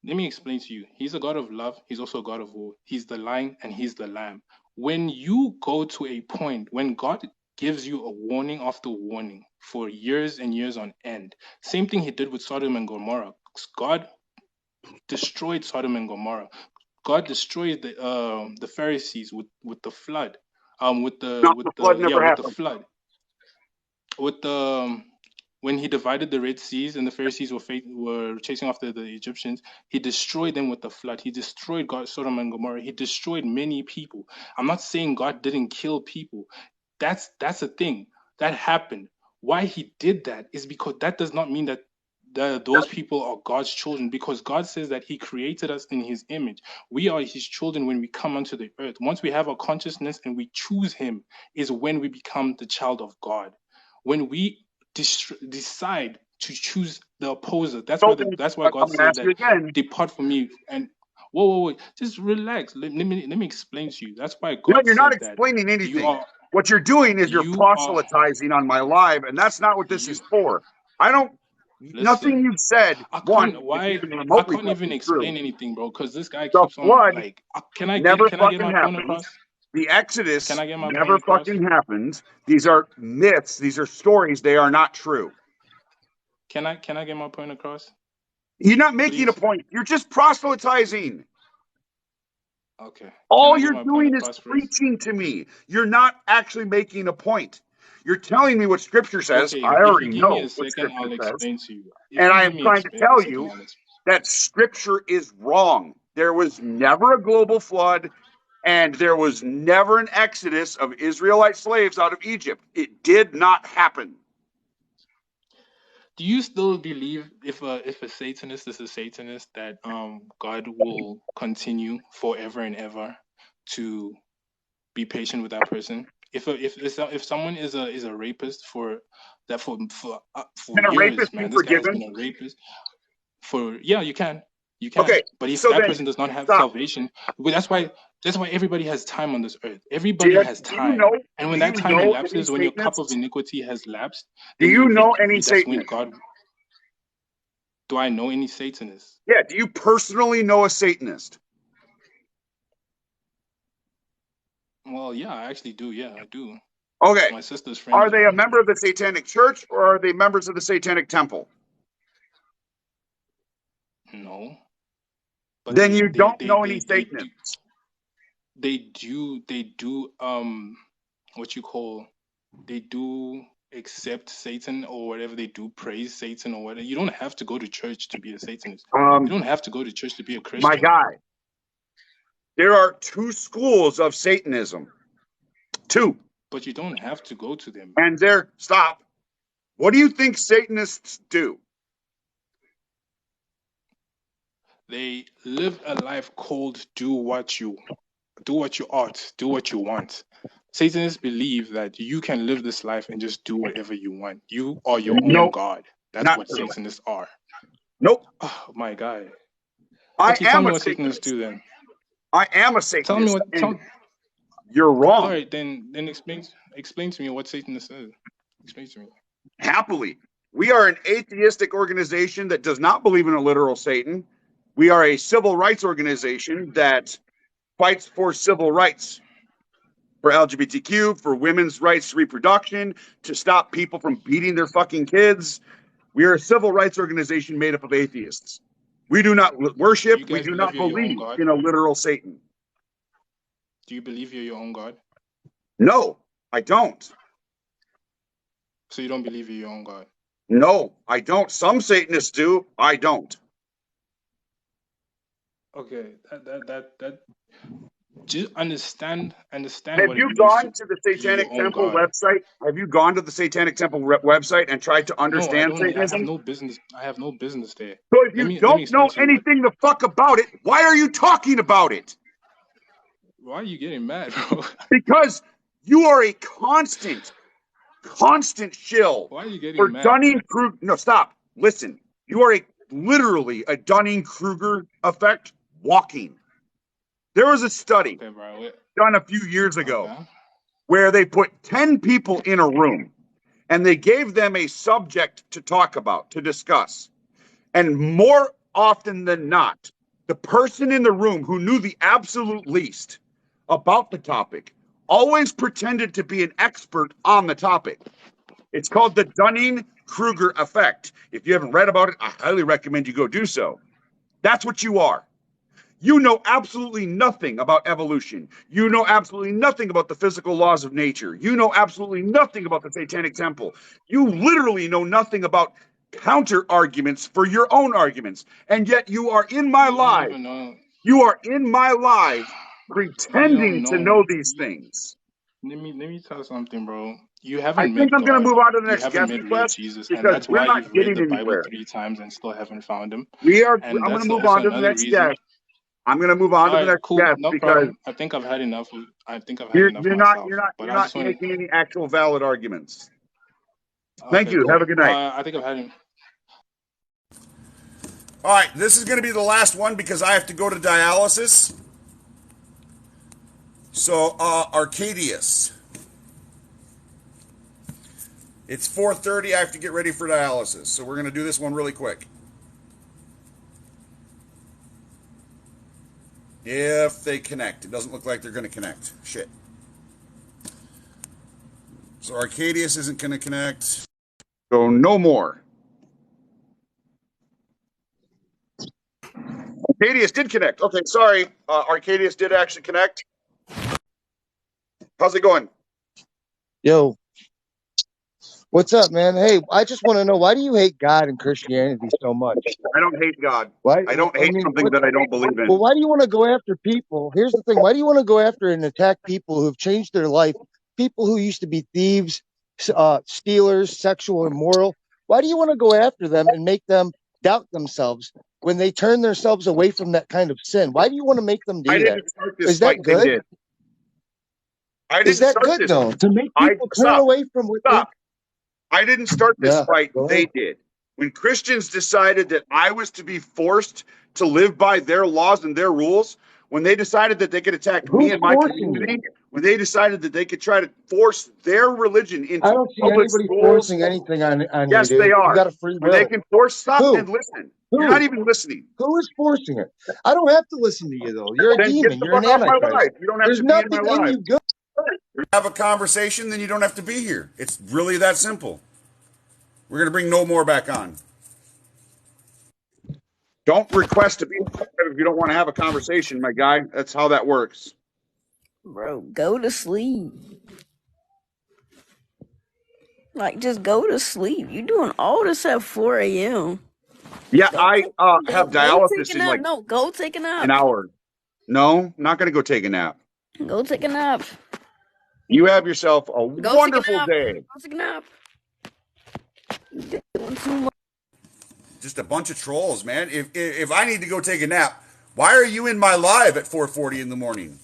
Let me explain to you. He's a God of love. He's also a God of war. He's the lion and He's the lamb. When you go to a point, when God gives you a warning after warning for years and years on end, same thing He did with Sodom and Gomorrah. God destroyed Sodom and Gomorrah. God destroyed the Pharisees with the flood. With the Not the flood never with the happened. flood. With the when He divided the Red Seas and the Pharisees were chasing after the Egyptians, He destroyed them with the flood. He destroyed Sodom and Gomorrah. He destroyed many people. I'm not saying God didn't kill people. That's a thing that happened. Why He did that is because that does not mean that those people are God's children, because God says that He created us in His image. We are His children when we come onto the earth. Once we have a consciousness and we choose Him, is when we become the child of God. When we decide to choose the opposer, that's why I'm God going to says ask you that, again. depart from me. And whoa, just relax. Let me explain to you. That's why No, God you're not said that explaining you anything. are What you're doing is you're you are proselytizing on my live, and that's not what this you is for. I don't. Nothing listen. you've said, I one, can't is why even I remotely can't even fucking true. explain anything, bro, because this guy The keeps on flood like never can I get fucking my point happened. across? The Can Exodus I get my point never across? fucking happened. These are myths. These are stories. They are not true. Can I get my point across? You're not making a Please? point. You're just proselytizing. Okay. Can All I get you're my point doing is across first? preaching to me. You're not actually making a point. You're telling me what Scripture says. Okay, I if you already give me know a what second, Scripture I'll says. explain to you. If And you I give am me trying to a tell second, you I'll explain. that Scripture is wrong. There was never a global flood, and there was never an exodus of Israelite slaves out of Egypt. It did not happen. Do you still believe if a Satanist is a Satanist that God will continue forever and ever to be patient with that person? If someone is a rapist for Can a years, rapist be man, this guy has forgiven? been a rapist for you can. Okay, But if so that then person does not have stop. salvation, well, that's why everybody has time on this earth. Do Everybody you, has do you time, know? and Do when you that time know any elapses, when your cup of Satanists? iniquity has lapsed, Do then you know any that's when Satanists? God. Do I know any Satanists? Yeah. Do you personally know a Satanist? Well, yeah, I actually do. Yeah, I do. Okay. My sister's friend Are is they a one. member of the Satanic Church or are they members of the Satanic Temple? No, but Then you don't know any they do Satanists. they do what you call, they do accept Satan or whatever, they do praise Satan or whatever. You don't have to go to church to be a Satanist. You don't have to go to church to be a My Christian. guy, there are two schools of Satanism. Two. But you don't have to go to them. And they're, stop. What do you think Satanists do? They live a life called do what you ought, do what you want. Satanists believe that you can live this life and just do whatever you want. You are your own Nope, God. That's not what true. Satanists are. Nope. Oh my God. I Okay, tell am me a what Satanists Satanist. do then. I am a Tell me Satanist, what. and you're All wrong. right, then explain to me what Satanist is. Explain to me. Happily. We are an atheistic organization that does not believe in a literal Satan. We are a civil rights organization that fights for civil rights, for LGBTQ, for women's rights to reproduction, to stop people from beating their fucking kids. We are a civil rights organization made up of atheists. We do not Do worship, you we guys do believe not you're your own believe God? in a literal Satan. Do you believe you're your own God? No, I don't. So you don't believe you're your own God? No, I don't. Some Satanists do. I don't. Okay, that just understand Have what it you means gone to to the be your Satanic own Temple God. website? Have you gone to the Satanic Temple website and tried to No, I understand don't. I have Satanism? no business. I have no business there. So if you Let me don't explain know to you what. anything the fuck about it, why are you talking about it? Why are you getting mad, bro? Because you are a constant shill Why are you getting for mad? Dunning-Kruger. No, stop. Listen. You are literally a Dunning-Kruger effect walking. There was a study done a few years ago where they put 10 people in a room and they gave them a subject to talk about, to discuss. And more often than not, the person in the room who knew the absolute least about the topic always pretended to be an expert on the topic. It's called the Dunning-Kruger effect. If you haven't read about it, I highly recommend you go do so. That's what you are. You know absolutely nothing about evolution. You know absolutely nothing about the physical laws of nature. You know absolutely nothing about the Satanic Temple. You literally know nothing about counter arguments for your own arguments. And yet you are in my live. You are in my live pretending to know these things. Let me tell you something, bro. You haven't I met think I'm going to God. move on to the You next haven't guest met real request Jesus, and because that's we're why not you've read getting the Bible anywhere. 3 times and still haven't found him. I'm And going to move that's on to the another next reason. guest. I'm going to move on All to the right, next cool, guest no because problem. I think I've had enough. you're myself. you're But I not just want making any actual valid arguments. to. Thank Okay, you. cool. Have a good night. I think I've had enough. All right, this is going to be the last one because I have to go to dialysis. So, Arcadius. It's 4:30. I have to get ready for dialysis. So we're going to do this one really quick. If they connect. It doesn't look like they're going to connect. Shit. So Arcadius isn't going to connect. So no more. Arcadius did connect. Okay, sorry. Arcadius did actually connect. How's it going? Yo, what's up, man? Hey, I just want to know, why do you hate God and Christianity so much? I don't hate God. Why? I don't hate something that I don't believe in. Well, why do you want to go after people? Here's the thing. Why do you want to go after and attack people who've changed their life? People who used to be thieves, stealers, sexual, immoral. Why do you want to go after them and make them doubt themselves when they turn themselves away from that kind of sin? Why do you want to make them do I that? didn't start this Is that fight. They good? did. I didn't Is that start good this. though? To make people turn Stop. away from what Stop. I didn't start this Yeah, fight. go They ahead. did. When Christians decided that I was to be forced to live by their laws and their rules, when they decided that they could attack me Who's and my forcing community, you? when they decided that they could try to force their religion I into don't see public anybody schools, forcing anything on you, yes, they dude. You are. got a free When they will. can force, stop Who? and listen. You're not even listening. Who is forcing it? I don't have to listen to you, though. You're a Then get demon. the You're an fuck off my antichrist. life. You don't have There's to be in my nothing in life. you good. Have a conversation, then you don't have to be here. It's really that simple. We're going to bring No More back on. Don't request to be if you don't want to have a conversation, my guy. That's how that works. Bro, go to sleep. Like, just go to sleep. You doing all this at 4 a.m. Yeah, Go I have go take dialysis a in nap. like No, go take a nap. an hour. No, not going to go take a nap. Go take a nap. You have yourself a Go wonderful take a nap. day. Go take a nap. You're doing too much. Just a bunch of trolls, man. If I need to go take a nap, why are you in my live at 4:40 in the morning?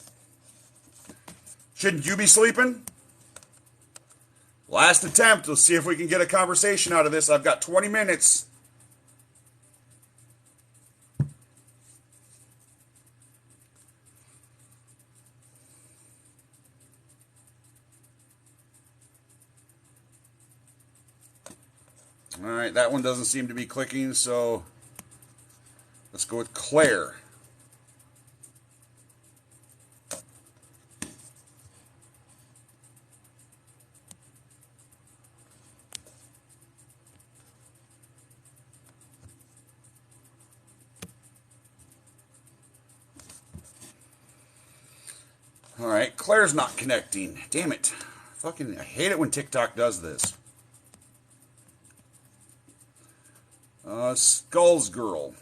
Shouldn't you be sleeping? Last attempt. Let's see if we can get a conversation out of this. I've got 20 minutes. All right, that one doesn't seem to be clicking, so let's go with Claire. All right, Claire's not connecting. Damn it. Fucking, I hate it when TikTok does this. Skulls Girl.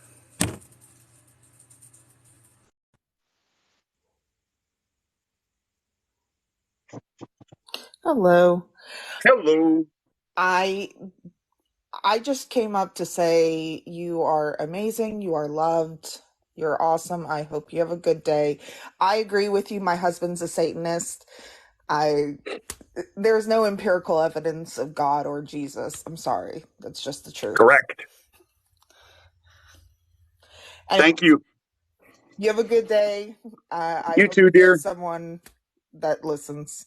Hello. Hello. I just came up to say you are amazing, you are loved, You're awesome. I hope you have a good day. I agree with you. My husband's a Satanist. There's no empirical evidence of God or Jesus. I'm sorry. That's just the truth. Correct. Anyway, Thank you. you have a good day. I You hope too, you dear. get someone that listens.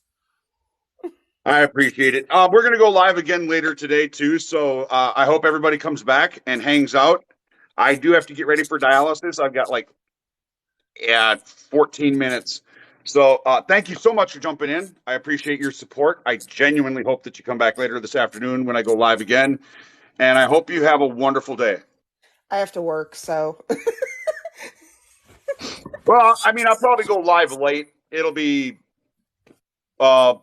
I appreciate it. We're going to go live again later today, too. So I hope everybody comes back and hangs out. I do have to get ready for dialysis. I've got like 14 minutes. So thank you so much for jumping in. I appreciate your support. I genuinely hope that you come back later this afternoon when I go live again. And I hope you have a wonderful day. I have to work, so. Well, I mean, I'll probably go live late. It'll be 5,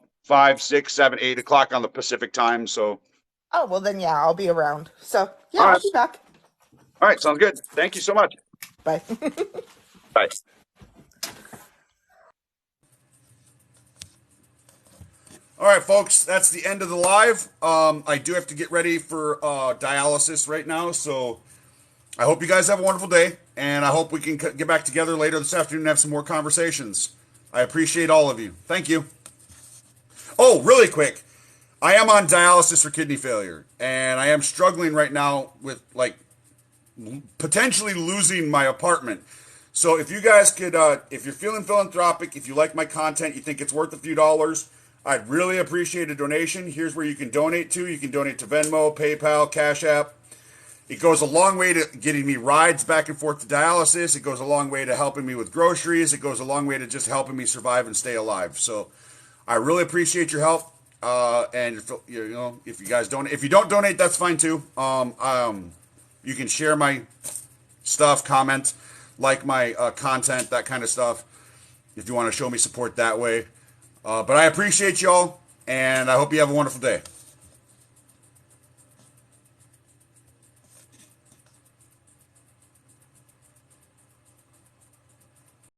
6, 7, 8 o'clock on the Pacific time. So. Oh, well, then, yeah, I'll be around. So, yeah, All right. I'll be back. All right. Sounds good. Thank you so much. Bye. Bye. All right, folks, that's the end of the live. I do have to get ready for dialysis right now, so I hope you guys have a wonderful day, and I hope we can get back together later this afternoon and have some more conversations. I appreciate all of you. Thank you. Oh, really quick. I am on dialysis for kidney failure, and I am struggling right now with, like, potentially losing my apartment. So if you guys could, if you're feeling philanthropic, if you like my content, you think it's worth a few dollars, I'd really appreciate a donation. Here's where you can donate to. You can donate to Venmo, PayPal, Cash App. It goes a long way to getting me rides back and forth to dialysis. It goes a long way to helping me with groceries. It goes a long way to just helping me survive and stay alive. So I really appreciate your help. And if you guys don't, if you don't donate, that's fine too. You can share my stuff, comment, like my content, that kind of stuff. If you want to show me support that way. But I appreciate y'all, and I hope you have a wonderful day.